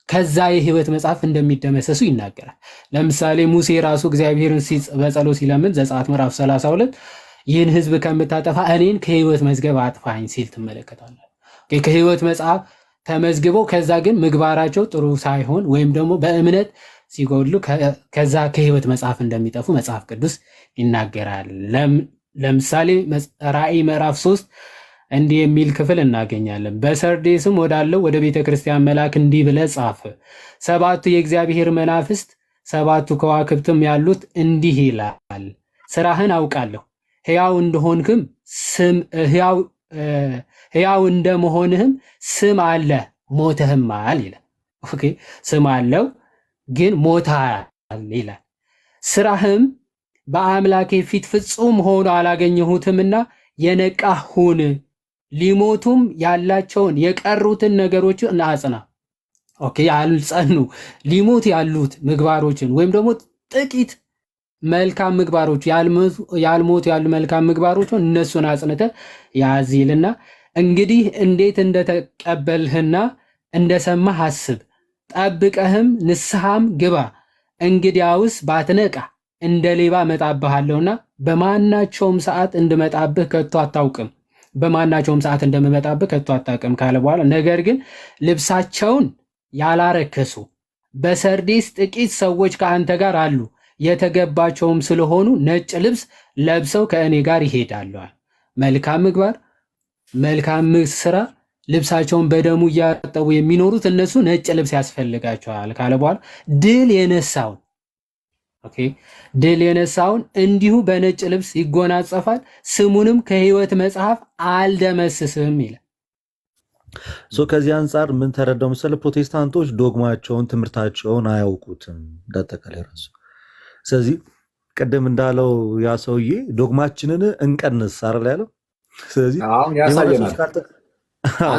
ከዛ የሕይወት መጽሐፍ እንደሚደመሰሱ ይናገራል። ለምሳሌ ሙሴ ራሱ እግዚአብሔርን በጸሎት ሲለምን ዘጸአት ምዕራፍ 32 ይህን ሕዝብ ከምታጠፋ እኔን ከሕይወት መዝገብ አጥፋኝ ሲል ትመለከታለህ። ከሕይወት መጽሐፍ ተመዝግበው ከዛ ግን ምግባራቸው ጥሩ ሳይሆን ወይም ደግሞ በእምነት ሲጎድሉ ከዛ ከህይወት መጽሐፍ እንደሚጠፉ መጽሐፍ ቅዱስ ይናገራል። ለምሳሌ ራእይ ምዕራፍ 3 እንዲህ የሚል ክፍል እናገኛለን። በሰርዴስም ወዳለው ወደ ቤተ ክርስቲያን መልአክ እንዲህ ብለህ ጻፍ፣ ሰባቱ የእግዚአብሔር መናፍስት ሰባቱ ከዋክብትም ያሉት እንዲህ ይላል፣ ስራህን አውቃለሁ፣ ሕያው እንደሆንክም ሕያው እንደመሆንህም ስም አለ ሞተህማል ይላል። ኦኬ ስም አለው ግን ሞተሃል ይላል። ስራህም በአምላኬ ፊት ፍጹም ሆኖ አላገኘሁትምና የነቃህ ሁን፣ ሊሞቱም ያላቸውን የቀሩትን ነገሮችን አጽና። ኦኬ ያልጸኑ ሊሞት ያሉት ምግባሮችን ወይም ደግሞ ጥቂት መልካም ምግባሮች ያልሞቱ ያሉ መልካም ምግባሮችን እነሱን አጽንተ ያዝ ይልና እንግዲህ እንዴት እንደተቀበልህና እንደሰማህ አስብ፣ ጠብቀህም ንስሐም ግባ። እንግዲያውስ ባትነቃ እንደ ሌባ እመጣብሃለሁና በማናቸውም ሰዓት እንድመጣብህ ከቶ አታውቅም፣ በማናቸውም ሰዓት እንደምመጣብህ ከቶ አታውቅም ካለ በኋላ ነገር ግን ልብሳቸውን ያላረከሱ በሰርዴስ ጥቂት ሰዎች ከአንተ ጋር አሉ፣ የተገባቸውም ስለሆኑ ነጭ ልብስ ለብሰው ከእኔ ጋር ይሄዳሉ። መልካም ምግባር መልካም ስራ ልብሳቸውን በደሙ እያጠቡ የሚኖሩት እነሱ ነጭ ልብስ ያስፈልጋቸዋል ካለ በኋላ ድል የነሳውን እንዲሁ በነጭ ልብስ ይጎናጸፋል፣ ስሙንም ከሕይወት መጽሐፍ አልደመስስም ይላል። ከዚህ አንጻር ምን ተረዳው መሰለህ? ፕሮቴስታንቶች ዶግማቸውን ትምህርታቸውን አያውቁትም እንዳጠቃላይ ራሱ። ስለዚህ ቅድም እንዳለው ያ ሰውዬ ዶግማችንን እንቀንስ አይደል ያለው። ስለዚህ አሁን ያሳየናል።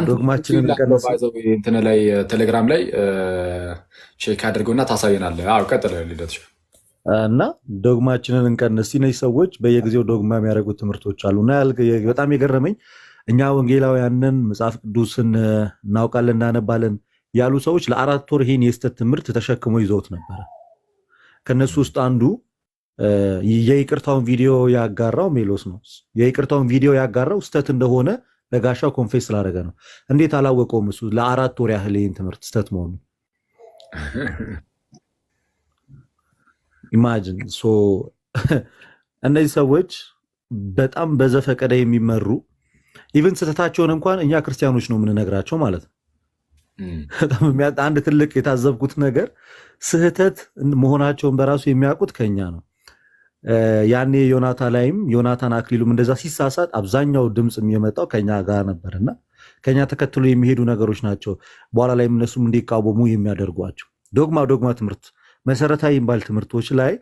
ዶግማችንን እንቀንስ እንትን ላይ ቴሌግራም ላይ ቼክ አድርገውና ታሳየናለህ። አዎ ቀጥለ ልደት እና ዶግማችንን እንቀንስ። እነዚህ ሰዎች በየጊዜው ዶግማ የሚያደርጉት ትምህርቶች አሉ እና በጣም የገረመኝ እኛ ወንጌላውያንን መጽሐፍ ቅዱስን እናውቃለን እናነባለን ያሉ ሰዎች ለ4 ወር ይህን የስተት ትምህርት ተሸክሞ ይዘውት ነበረ። ከነሱ ውስጥ አንዱ የይቅርታውን ቪዲዮ ያጋራው ሜሎስ ነው። የይቅርታውን ቪዲዮ ያጋራው ስተት እንደሆነ በጋሻው ኮንፌስ ስላደረገ ነው። እንዴት አላወቀውም እሱ ለ4 ወር ያህል ይህን ትምህርት ስተት መሆኑ? ኢማጂን። እነዚህ ሰዎች በጣም በዘፈቀደ የሚመሩ ኢቨን ስህተታቸውን እንኳን እኛ ክርስቲያኖች ነው የምንነግራቸው ማለት ነው። አንድ ትልቅ የታዘብኩት ነገር ስህተት መሆናቸውን በራሱ የሚያውቁት ከኛ ነው። ያኔ ዮናታን አክሊሉም እንደዛ ሲሳሳት አብዛኛው ድምፅ የሚመጣው ከኛ ጋር ነበርና ከኛ ተከትሎ የሚሄዱ ነገሮች ናቸው በኋላ ላይ እነሱም እንዲቃወሙ የሚያደርጓቸው። ዶግማ ትምህርት መሰረታዊ የሚባል ትምህርቶች ላይ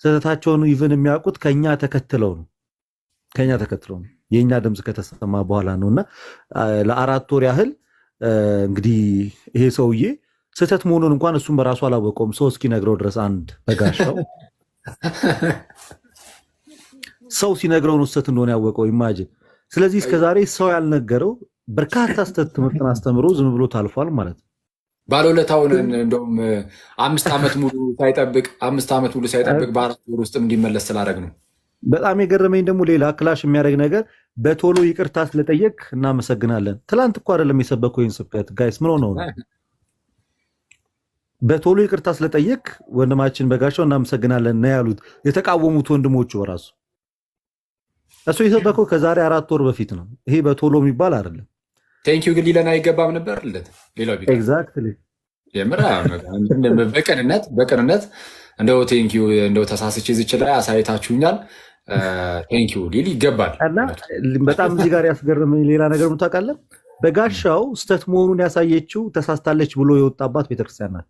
ስህተታቸውን ኢቨን የሚያውቁት ከኛ ተከትለው ነው። የኛ ድምፅ ከተሰማ በኋላ ነውና ለ4 ወር ያህል እንግዲህ ይሄ ሰውዬ ስህተት መሆኑን እንኳን እሱም በራሱ አላወቀውም። ሰው እስኪነግረው ድረስ አንድ በጋሻው ሰው ሲነግረው ነው ስህተት እንደሆነ ያወቀው። ኢማጂን። ስለዚህ እስከዛሬ ሰው ያልነገረው በርካታ ስህተት ትምህርትን አስተምሮ ዝም ብሎ ታልፏል ማለት ነው። ባለውለታውን እንደውም 5 ዓመት ሙሉ ሳይጠብቅ በ4 ወር ውስጥ እንዲመለስ ስላደረግ ነው። በጣም የገረመኝ ደግሞ ሌላ ክላሽ የሚያደርግ ነገር በቶሎ ይቅርታ ስለጠየቅ እናመሰግናለን። ትላንት እኮ አይደለም የሰበከው ይህን ስብከት ጋይስ፣ ምን ሆነው ነው? በቶሎ ይቅርታ ስለጠየቅ ወንድማችን በጋሻው እናመሰግናለን ነው ያሉት የተቃወሙት ወንድሞቹ በራሱ። እሱ የሰበከው ከዛሬ 4 ወር በፊት ነው። ይሄ በቶሎ የሚባል አይደለም። ቴንኪው ግን ሊለን አይገባም ነበር ልደት። ሌላው ቢቀር ኤግዛክትሊ የምራ በቅንነት እንደው ቴንኪው እንደው ተሳስቼ ዝች ላይ አሳይታችሁኛል ቴንኪው ሊል ይገባል። እና በጣም እዚህ ጋር ያስገረመኝ ሌላ ነገር ምታውቃለህ? በጋሻው ስተት መሆኑን ያሳየችው ተሳስታለች ብሎ የወጣባት ቤተክርስቲያን ናት።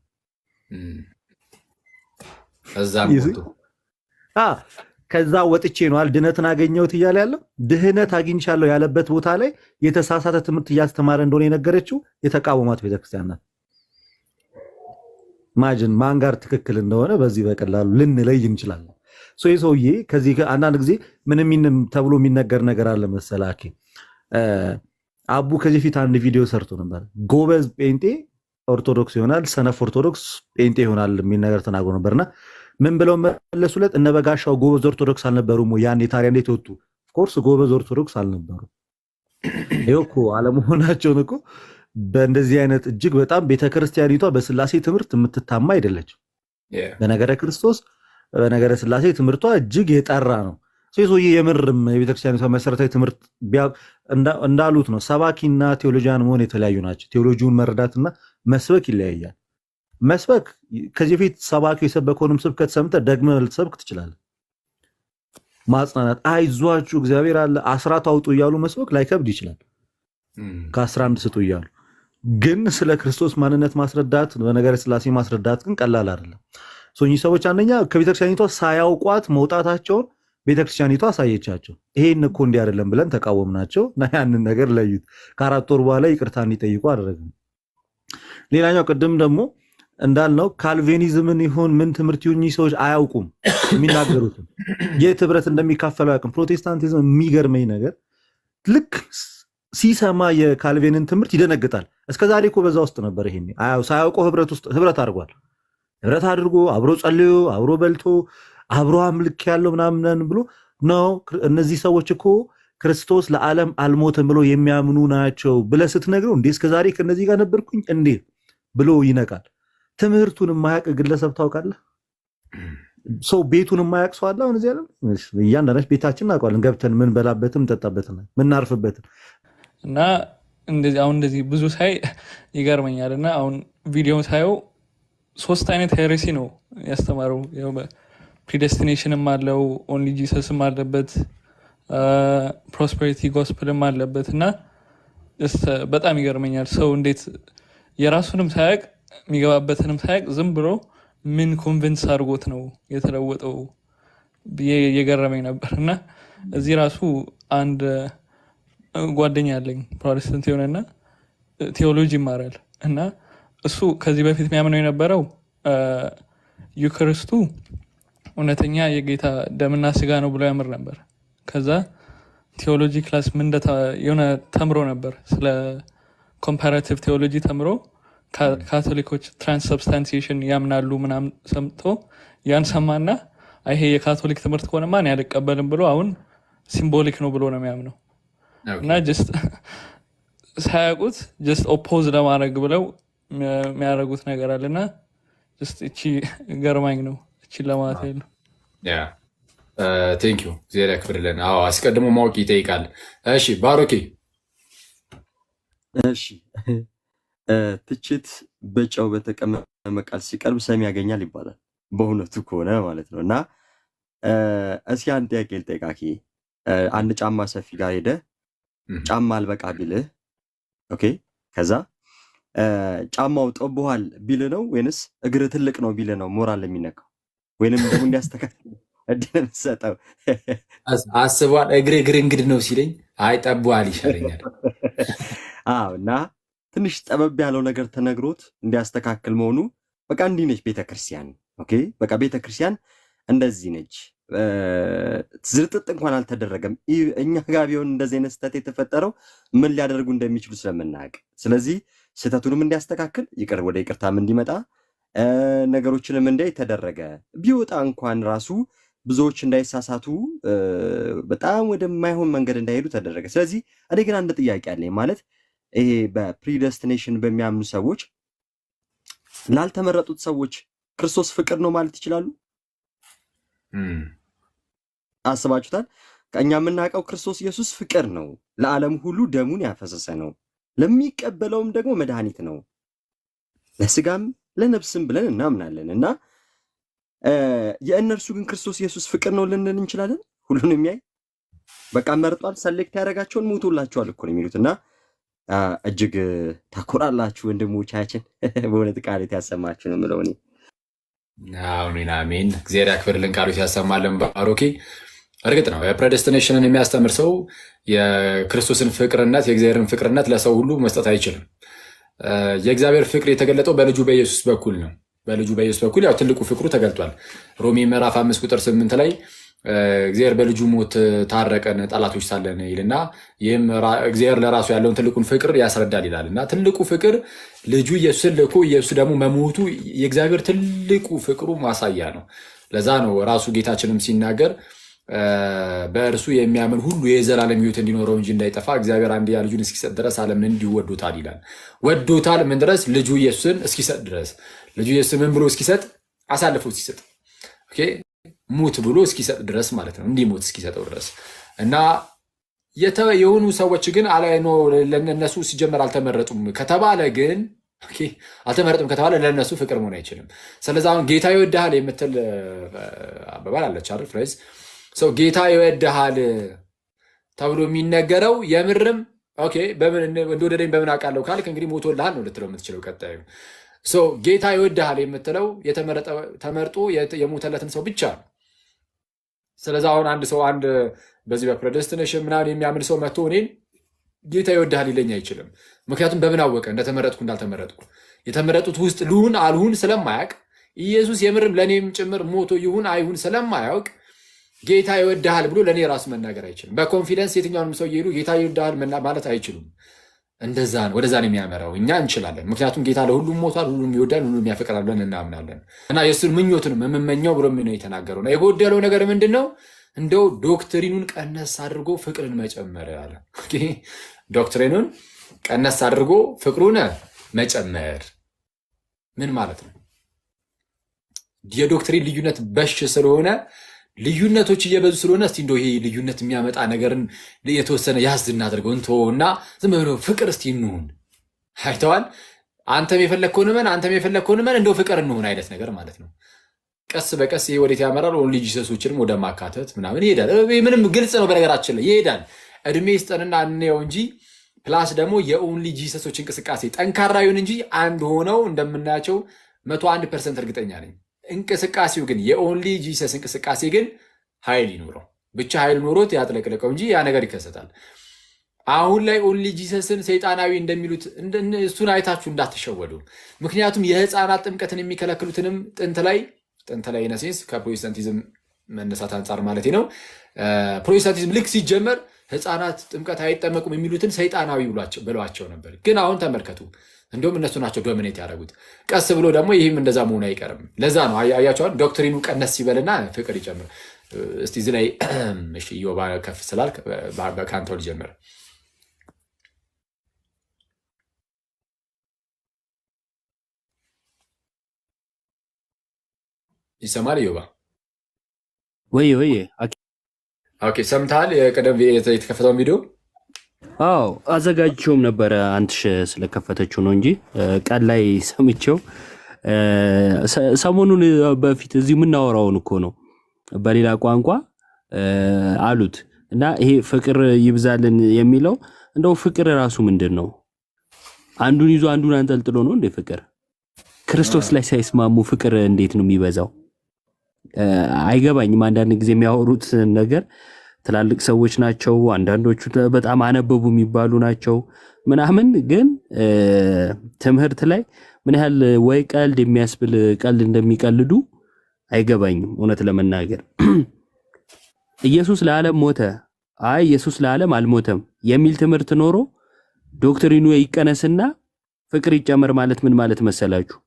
ከዛ ወጥቼ ነው ድህነትን አገኘሁት እያለ ያለው ድህነት አግኝቻለሁ ያለበት ቦታ ላይ የተሳሳተ ትምህርት እያስተማረ እንደሆነ የነገረችው የተቃወማት ቤተክርስቲያን ናት። ማጅን ማን ጋር ትክክል እንደሆነ በዚህ በቀላሉ ልንለይ እንችላለን። ይህ ሰውዬ ከዚህ አንዳንድ ጊዜ ምንም ተብሎ የሚነገር ነገር አለ መሰላኪ። አቡ ከዚህ ፊት አንድ ቪዲዮ ሰርቶ ነበር። ጎበዝ ጴንጤ ኦርቶዶክስ ይሆናል፣ ሰነፍ ኦርቶዶክስ ጴንጤ ይሆናል የሚል ነገር ተናግሮ ነበርና ምን ብለው መለሱለት? እነ በጋሻው ጎበዝ ኦርቶዶክስ አልነበሩም ያኔ ታዲያ እንዴት ወጡ? ኦፍኮርስ ጎበዝ ኦርቶዶክስ አልነበሩ። ይኸው እኮ አለመሆናቸውን እኮ በእንደዚህ አይነት እጅግ በጣም ቤተክርስቲያኒቷ በስላሴ ትምህርት የምትታማ አይደለችም። በነገረ ክርስቶስ በነገረ ስላሴ ትምህርቷ እጅግ የጠራ ነው። ሰውዬ የምርም የቤተክርስቲያኒቷ መሰረታዊ ትምህርት እንዳሉት ነው። ሰባኪና ቴዎሎጂያን መሆን የተለያዩ ናቸው። ቴዎሎጂውን መረዳትና መስበክ ይለያያል። መስበክ ከዚህ በፊት ሰባኪው የሰበከውንም ስብከት ሰምተህ ደግመህ ልትሰብክ ትችላለህ። ማጽናናት፣ አይዟችሁ እግዚአብሔር አለ፣ አስራት አውጡ እያሉ መስበክ ላይከብድ ይችላል። ከ11 ስጡ እያሉ ግን ስለ ክርስቶስ ማንነት ማስረዳት በነገረ ስላሴ ማስረዳት ግን ቀላል አይደለም። እኚህ ሰዎች አንደኛ ከቤተክርስቲያኒቷ ሳያውቋት መውጣታቸውን ቤተክርስቲያኒቷ አሳየቻቸው። ይሄን እኮ እንዲህ አይደለም ብለን ተቃወምናቸው እና ያንን ነገር ለዩት። ከ4 ወር በኋላ ይቅርታ እንዲጠይቁ አደረግን። ሌላኛው ቅድም ደግሞ እንዳልነው ካልቪኒዝምን ይሁን ምን ትምህርት ይሁን ሰዎች አያውቁም። የሚናገሩትም የት ህብረት እንደሚካፈሉ አያውቁም። ፕሮቴስታንቲዝም የሚገርመኝ ነገር ልክ ሲሰማ የካልቪንን ትምህርት ይደነግጣል። እስከዛሬ እኮ በዛ ውስጥ ነበር። ይሄን ሳያውቀው ህብረት አድርጓል። ህብረት አድርጎ አብሮ ጸልዮ አብሮ በልቶ አብሮ አምልክ ያለው ምናምን ብሎ ነው። እነዚህ ሰዎች እኮ ክርስቶስ ለዓለም አልሞተም ብሎ የሚያምኑ ናቸው ብለህ ስትነግረው እንዴ እስከዛሬ ከነዚህ ጋር ነበርኩኝ እንዴ ብሎ ይነቃል። ትምህርቱን የማያውቅ ግለሰብ ታውቃለህ? ሰው ቤቱን የማያውቅ ሰው አለ? አሁን እዚህ አይደል እያንዳንዳች ቤታችን እናውቀዋለን። ገብተን ምን በላበትም ጠጣበትም ምን እናርፍበትም እና እንደዚህ ብዙ ሳይ ይገርመኛል። እና አሁን ቪዲዮ ሳየው 3 አይነት ሄሬሲ ነው ያስተማረው። ፕሪዴስቲኔሽንም አለው፣ ኦንሊ ጂሰስም አለበት፣ ፕሮስፐሪቲ ጎስፕልም አለበት። እና በጣም ይገርመኛል ሰው እንዴት የራሱንም ሳያውቅ የሚገባበትንም ሳያውቅ ዝም ብሎ ምን ኮንቪንስ አድርጎት ነው የተለወጠው የገረመኝ ነበር። እና እዚህ ራሱ አንድ ጓደኛ አለኝ ፕሮቴስታንት የሆነና ቴዎሎጂ ይማራል። እና እሱ ከዚህ በፊት የሚያምነው የነበረው ዩክርስቱ እውነተኛ የጌታ ደምና ስጋ ነው ብሎ ያምር ነበር። ከዛ ቴዎሎጂ ክላስ ምን የሆነ ተምሮ ነበር፣ ስለ ኮምፓራቲቭ ቴዎሎጂ ተምሮ ካቶሊኮች ትራንስሰብስታንሲዬሽን ያምናሉ ምናምን ሰምቶ ያን ሰማና ይሄ የካቶሊክ ትምህርት ከሆነ ማን ያልቀበልም ብሎ አሁን ሲምቦሊክ ነው ብሎ ነው የሚያምነው። እና ጀስት ሳያውቁት ጀስት ኦፖዝ ለማድረግ ብለው የሚያደርጉት ነገር አለና ጀስት እቺ ገርማኝ ነው። እቺ ለማለት ያለው ቴንክ ዩ ዜና ያክብርልን። አዎ አስቀድሞ ማወቅ ይጠይቃል። እሺ ባሮኬ። እሺ ትችት በጨው በተቀመመ ቃል ሲቀርብ ሰሚ ያገኛል ይባላል። በእውነቱ ከሆነ ማለት ነው። እና እስኪ አንድ ጥያቄ ልጠይቃኪ። አንድ ጫማ ሰፊ ጋር ሄደ ጫማ አልበቃ ቢልህ ኦኬ፣ ከዛ ጫማው ጠቦሃል ቢል ነው ወይንስ እግር ትልቅ ነው ቢል ነው ሞራል የሚነካው? ወይንም ደግሞ እንዲያስተካክል እድል የምትሰጠው? አስቧል። እግር እንግዲህ ነው ሲለኝ አይ ጠቦሃል ይሻለኛል። አዎ። እና ትንሽ ጠበብ ያለው ነገር ተነግሮት እንዲያስተካክል መሆኑ በቃ እንዲህ ነች ቤተክርስቲያን። ኦኬ በቃ ቤተክርስቲያን እንደዚህ ነች። ዝርጥጥ እንኳን አልተደረገም። እኛ ጋር ቢሆን እንደዚህ አይነት ስህተት የተፈጠረው ምን ሊያደርጉ እንደሚችሉ ስለምናውቅ፣ ስለዚህ ስህተቱንም እንዲያስተካክል ወደ ይቅርታም እንዲመጣ ነገሮችንም እንዳይ ተደረገ። ቢወጣ እንኳን ራሱ ብዙዎች እንዳይሳሳቱ በጣም ወደማይሆን መንገድ እንዳይሄዱ ተደረገ። ስለዚህ እኔ ግን አንድ ጥያቄ አለኝ። ማለት ይሄ በፕሪደስቲኔሽን በሚያምኑ ሰዎች ላልተመረጡት ሰዎች ክርስቶስ ፍቅር ነው ማለት ይችላሉ? አስባችሁታል? ከኛ የምናውቀው ክርስቶስ ኢየሱስ ፍቅር ነው፣ ለዓለም ሁሉ ደሙን ያፈሰሰ ነው፣ ለሚቀበለውም ደግሞ መድኃኒት ነው፣ ለስጋም ለነፍስም ብለን እናምናለን። እና የእነርሱ ግን ክርስቶስ ኢየሱስ ፍቅር ነው ልንል እንችላለን? ሁሉንም የሚያይ በቃ መርጧል፣ ሰሌክት ያደረጋቸውን ሞቶላቸዋል እኮ ነው የሚሉት። እና እጅግ ታኮራላችሁ ወንድሞቻችን። በእውነት ቃላት ያሰማችሁ ነው የምለው እኔ። አሜን። እግዚአብሔር ያክብርልን፣ ቃሉ ያሰማልን። ባሮኬ እርግጥ ነው የፕሬዴስቲኔሽንን የሚያስተምር ሰው የክርስቶስን ፍቅርነት የእግዚአብሔርን ፍቅርነት ለሰው ሁሉ መስጠት አይችልም። የእግዚአብሔር ፍቅር የተገለጠው በልጁ በኢየሱስ በኩል ነው። በልጁ በኢየሱስ በኩል ያው ትልቁ ፍቅሩ ተገልጧል። ሮሜ ምዕራፍ 5 ቁጥር 8 ላይ እግዚአብሔር በልጁ ሞት ታረቀን ጠላቶች ሳለን ይልና ይህም እግዚአብሔር ለራሱ ያለውን ትልቁን ፍቅር ያስረዳል ይላል። እና ትልቁ ፍቅር ልጁ ኢየሱስን ልኮ ኢየሱስ ደግሞ መሞቱ የእግዚአብሔር ትልቁ ፍቅሩ ማሳያ ነው። ለዛ ነው ራሱ ጌታችንም ሲናገር በእርሱ የሚያምን ሁሉ የዘላለም ሕይወት እንዲኖረው እንጂ እንዳይጠፋ እግዚአብሔር አንድያ ልጁን እስኪሰጥ ድረስ ዓለምን እንዲሁ ወዶታል ይላል። ወዶታል ምን ድረስ? ልጁ ኢየሱስን እስኪሰጥ ድረስ። ልጁ ኢየሱስ ምን ብሎ እስኪሰጥ? አሳልፎ እስኪሰጥ፣ ኦኬ ሙት ብሎ እስኪሰጥ ድረስ ማለት ነው። እንዲሞት እስኪሰጠው ድረስ እና የሆኑ ሰዎች ግን ለነሱ ሲጀመር አልተመረጡም ከተባለ ግን አልተመረጡም ከተባለ ለነሱ ፍቅር መሆን አይችልም። ስለዚህ አሁን ጌታ ይወድሃል የምትል አባባል አለች አይደል? ፍሬዝ ሰው ጌታ ይወድሃል ተብሎ የሚነገረው የምርም ኦኬ እንደወደደኝ በምን አውቃለሁ ካልክ እንግዲህ ሞቶልሃል ነው ልትለው የምትችለው። ቀጣዩ ጌታ ይወድሃል የምትለው ተመርጦ የሞተለትን ሰው ብቻ ነው። ስለዚህ አሁን አንድ ሰው በዚህ በፕሬደስቲኔሽን ምናምን የሚያምን ሰው መጥቶ እኔን ጌታ ይወድሃል ሊለኝ አይችልም። ምክንያቱም በምን አወቀ እንደተመረጥኩ እንዳልተመረጥኩ? የተመረጡት ውስጥ ልሁን አልሁን ስለማያውቅ ኢየሱስ የምርም ለእኔም ጭምር ሞቶ ይሁን አይሁን ስለማያውቅ ጌታ ይወድሃል ብሎ ለእኔ ራሱ መናገር አይችልም። በኮንፊደንስ የትኛውንም ሰው እየሄዱ ጌታ ይወድሃል ማለት አይችሉም። እንደዛ ነው፣ ወደዛ ነው የሚያመራው። እኛ እንችላለን፣ ምክንያቱም ጌታ ለሁሉም ሞቷል፣ ሁሉም ይወዳል፣ ሁሉም ያፈቅራል ብለን እናምናለን። እና የእሱን ምኞቱንም የምመኘው ብሎ ነው የተናገረው። እና የጎደለው ነገር ምንድን ነው? እንደው ዶክትሪኑን ቀነስ አድርጎ ፍቅርን መጨመር አለ። ዶክትሪኑን ቀነስ አድርጎ ፍቅሩን መጨመር ምን ማለት ነው? የዶክትሪን ልዩነት በሽ ስለሆነ ልዩነቶች እየበዙ ስለሆነ እስቲ እንደው ይሄ ልዩነት የሚያመጣ ነገርን የተወሰነ ያዝ እናድርገው እና ዝም ብሎ ፍቅር እስቲ እንሁን። አይተዋል። አንተም የፈለግከውን እመን እንደው ፍቅር እንሁን አይነት ነገር ማለት ነው። ቀስ በቀስ ይሄ ወዴት ያመራል? ኦንሊ ጂሰሶችንም ወደ ማካተት ምናምን ይሄዳል። ምንም ግልጽ ነው፣ በነገራችን ላይ ይሄዳል። እድሜ ይስጠንና እንየው እንጂ ፕላስ ደግሞ የኦንሊ ጂሰሶች እንቅስቃሴ ጠንካራ ይሁን እንጂ አንድ ሆነው እንደምናያቸው 101% እርግጠኛ ነኝ። እንቅስቃሴው ግን የኦንሊ ጂሰስ እንቅስቃሴ ግን ኃይል ይኖረው ብቻ ኃይል ኖሮት ያጥለቅለቀው እንጂ ያ ነገር ይከሰታል። አሁን ላይ ኦንሊ ጂሰስን ሰይጣናዊ እንደሚሉት እሱን አይታችሁ እንዳትሸወዱ። ምክንያቱም የህፃናት ጥምቀትን የሚከለክሉትንም ጥንት ላይ ነሴንስ ከፕሮቴስታንቲዝም መነሳት አንጻር ማለት ነው። ፕሮቴስታንቲዝም ልክ ሲጀመር ህፃናት ጥምቀት አይጠመቁም የሚሉትን ሰይጣናዊ ብለዋቸው ነበር። ግን አሁን ተመልከቱ፣ እንዲሁም እነሱ ናቸው ዶሚኔት ያደረጉት። ቀስ ብሎ ደግሞ ይህም እንደዛ መሆኑ አይቀርም። ለዛ ነው አያቸዋል ዶክትሪኑ ቀነስ ሲበልና ፍቅር ይጨምር። እስቲ እዚህ ላይ ኢዮባ ከፍ ስላልክ በካንተው ሊጀምር ይሰማል። ኢዮባ ወይ ኦኬ፣ ሰምተሃል? የቀደም የተከፈተውን ቪዲዮ አዎ አዘጋጅቼውም ነበረ። አንትሽ ስለከፈተችው ነው እንጂ ቀን ላይ ሰምቼው ሰሞኑን በፊት እዚህ የምናወራውን እኮ ነው በሌላ ቋንቋ አሉት እና ይሄ ፍቅር ይብዛልን የሚለው እንደው ፍቅር ራሱ ምንድን ነው? አንዱን ይዞ አንዱን አንጠልጥሎ ነው እንዴ ፍቅር? ክርስቶስ ላይ ሳይስማሙ ፍቅር እንዴት ነው የሚበዛው? አይገባኝም። አንዳንድ ጊዜ የሚያወሩት ነገር ትላልቅ ሰዎች ናቸው፣ አንዳንዶቹ በጣም አነበቡ የሚባሉ ናቸው ምናምን፣ ግን ትምህርት ላይ ምን ያህል ወይ ቀልድ የሚያስብል ቀልድ እንደሚቀልዱ አይገባኝም እውነት ለመናገር። ኢየሱስ ለዓለም ሞተ፣ አይ ኢየሱስ ለዓለም አልሞተም የሚል ትምህርት ኖሮ ዶክትሪኑ ይቀነስና ፍቅር ይጨመር ማለት ምን ማለት መሰላችሁ?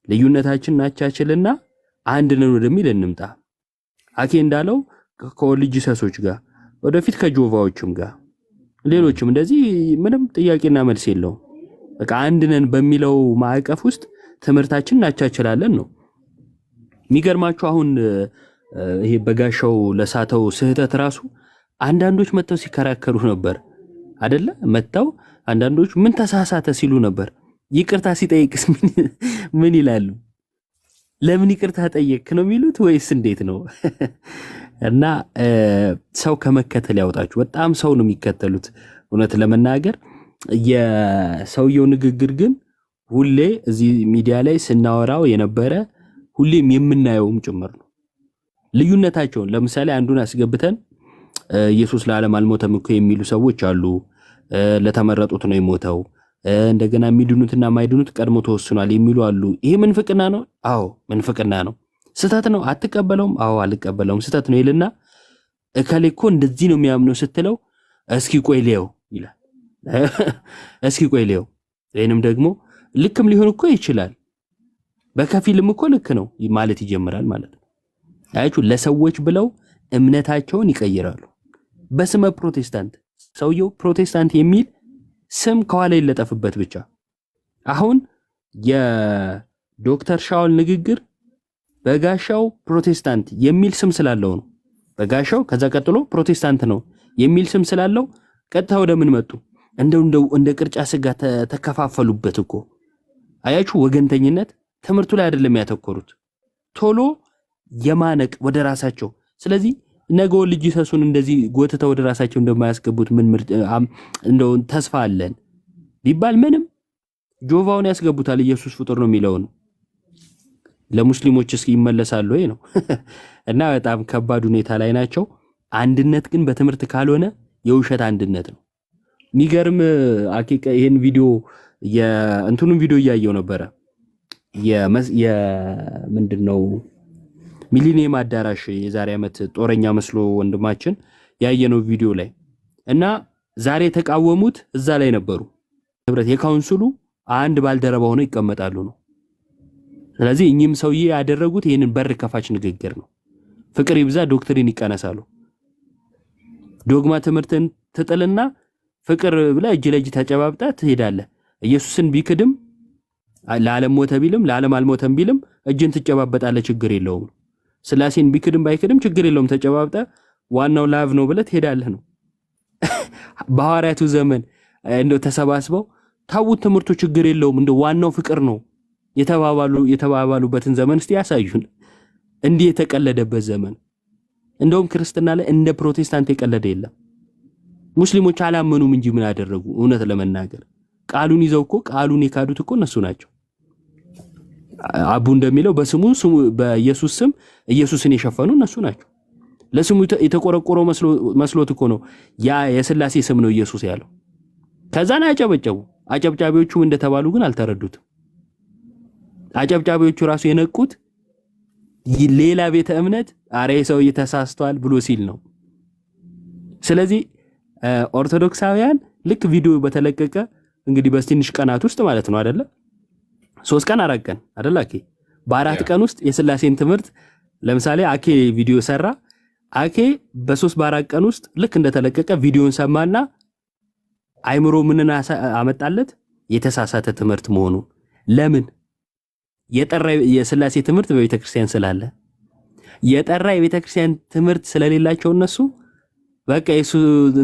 ልዩነታችን ናቻችልና አንድ ነን ወደሚል እንምጣ። አኬ እንዳለው ከኦንሊ ጂሰሶች ጋር ወደፊት ከጆቫዎችም ጋር ሌሎችም እንደዚህ ምንም ጥያቄና መልስ የለውም። በቃ አንድ ነን በሚለው ማዕቀፍ ውስጥ ትምህርታችን እናቻችላለን ነው። የሚገርማችሁ አሁን ይሄ በጋሻው ለሳተው ስህተት ራሱ አንዳንዶች መተው ሲከራከሩ ነበር አይደለ? መተው አንዳንዶች ምን ተሳሳተ ሲሉ ነበር። ይቅርታ ሲጠይቅስ ምን ይላሉ? ለምን ይቅርታ ጠየቅ ነው የሚሉት ወይስ እንዴት ነው? እና ሰው ከመከተል ያወጣችሁ። በጣም ሰው ነው የሚከተሉት እውነት ለመናገር። የሰውየው ንግግር ግን ሁሌ እዚህ ሚዲያ ላይ ስናወራው የነበረ ሁሌም የምናየውም ጭምር ነው። ልዩነታቸውን ለምሳሌ አንዱን አስገብተን ኢየሱስ ለዓለም አልሞተም እኮ የሚሉ ሰዎች አሉ። ለተመረጡት ነው የሞተው፣ እንደገና የሚድኑትና ማይድኑት ቀድሞ ተወስኗል የሚሉ አሉ። ይሄ ምንፍቅና ነው። አዎ ምንፍቅና ነው። ስተት ነው። አትቀበለውም? አዎ አልቀበለውም፣ ስተት ነው ይልና እከሌ እኮ እንደዚህ ነው የሚያምነው ስትለው እስኪ ቆይ ልየው ይላል። እስኪ ቆይ ልየው። ወይንም ደግሞ ልክም ሊሆን እኮ ይችላል፣ በከፊልም እኮ ልክ ነው ማለት ይጀምራል ማለት ነው። አያችሁ፣ ለሰዎች ብለው እምነታቸውን ይቀይራሉ። በስመ ፕሮቴስታንት ሰውየው ፕሮቴስታንት የሚል ስም ከኋላ ይለጠፍበት ብቻ። አሁን የዶክተር ሻውል ንግግር በጋሻው ፕሮቴስታንት የሚል ስም ስላለው ነው። በጋሻው ከዛ ቀጥሎ ፕሮቴስታንት ነው የሚል ስም ስላለው ቀጥታ ወደ ምን መጡ? እንደ ቅርጫ ስጋ ተከፋፈሉበት እኮ። አያችሁ፣ ወገንተኝነት ትምህርቱ ላይ አይደለም ያተኮሩት፣ ቶሎ የማነቅ ወደ ራሳቸው። ስለዚህ ነገው ልጅ ኢየሱስን እንደዚህ ጎትተው ወደ ራሳቸው እንደማያስገቡት ምን እንደው ተስፋ አለን ቢባል ምንም ጆቫውን ያስገቡታል። ኢየሱስ ፍጡር ነው የሚለውን ለሙስሊሞች እስኪ ይመለሳሉ ወይ ነው። እና በጣም ከባድ ሁኔታ ላይ ናቸው። አንድነት ግን በትምህርት ካልሆነ የውሸት አንድነት ነው። የሚገርም አቂቃ ይሄን ቪዲዮ የእንቱንም ቪዲዮ እያየው ነበረ። ምንድነው ሚሊኒየም አዳራሽ የዛሬ ዓመት ጦረኛ መስሎ ወንድማችን ያየነው ቪዲዮ ላይ እና ዛሬ የተቃወሙት እዛ ላይ ነበሩ። ህብረት የካውንስሉ አንድ ባልደረባ ሆነው ይቀመጣሉ ነው። ስለዚህ እኚህም ሰውዬ ያደረጉት ይሄንን በር ከፋች ንግግር ነው። ፍቅር ይብዛ ዶክትሪን ይቀነሳሉ። ዶግማ ትምህርትን ትጥልና ፍቅር ብላ እጅ ለእጅ ተጨባብጣ ትሄዳለህ። ኢየሱስን ቢክድም ለዓለም ሞተ ቢልም ለዓለም አልሞተም ቢልም እጅን ትጨባበጣለህ፣ ችግር የለውም። ስላሴን ቢክድም ባይክድም ችግር የለውም፣ ተጨባብጣ ዋናው ላቭ ነው ብለህ ትሄዳለህ ነው። በሐዋርያቱ ዘመን እንደው ተሰባስበው ታውት ትምህርቱ ችግር የለውም እንደው ዋናው ፍቅር ነው የተባባሉበትን ዘመን እስቲ ያሳዩን። እንዲህ የተቀለደበት ዘመን እንደውም ክርስትና ላይ እንደ ፕሮቴስታንት የቀለደ የለም። ሙስሊሞች አላመኑም እንጂ ምን አደረጉ? እውነት ለመናገር ቃሉን ይዘው እኮ ቃሉን የካዱት እኮ እነሱ ናቸው። አቡ እንደሚለው በኢየሱስ ስም ኢየሱስን የሸፈኑ እነሱ ናቸው። ለስሙ የተቆረቆረው መስሎት እኮ ነው ያ የሥላሴ ስም ነው ኢየሱስ ያለው። ከዛና ያጨበጨቡ። አጨብጫቢዎቹም እንደተባሉ ግን አልተረዱትም። አጨብጫቢዎቹ ራሱ የነቁት ሌላ ቤተ እምነት አሬ ሰው እየተሳስቷል ብሎ ሲል ነው። ስለዚህ ኦርቶዶክሳውያን ልክ ቪዲዮ በተለቀቀ እንግዲህ በትንሽ ቀናት ውስጥ ማለት ነው አይደለ? 3 ቀን 4 ቀን አይደለ? አኬ በ4 ቀን ውስጥ የሥላሴን ትምህርት ለምሳሌ አኬ ቪዲዮ ሰራ። አኬ በ3 በ4 ቀን ውስጥ ልክ እንደተለቀቀ ቪዲዮን ሰማና አይምሮ ምንን አመጣለት? የተሳሳተ ትምህርት መሆኑ። ለምን? የጠራ የሥላሴ ትምህርት በቤተ ክርስቲያን ስላለ። የጠራ የቤተ ክርስቲያን ትምህርት ስለሌላቸው እነሱ በቃ እሱ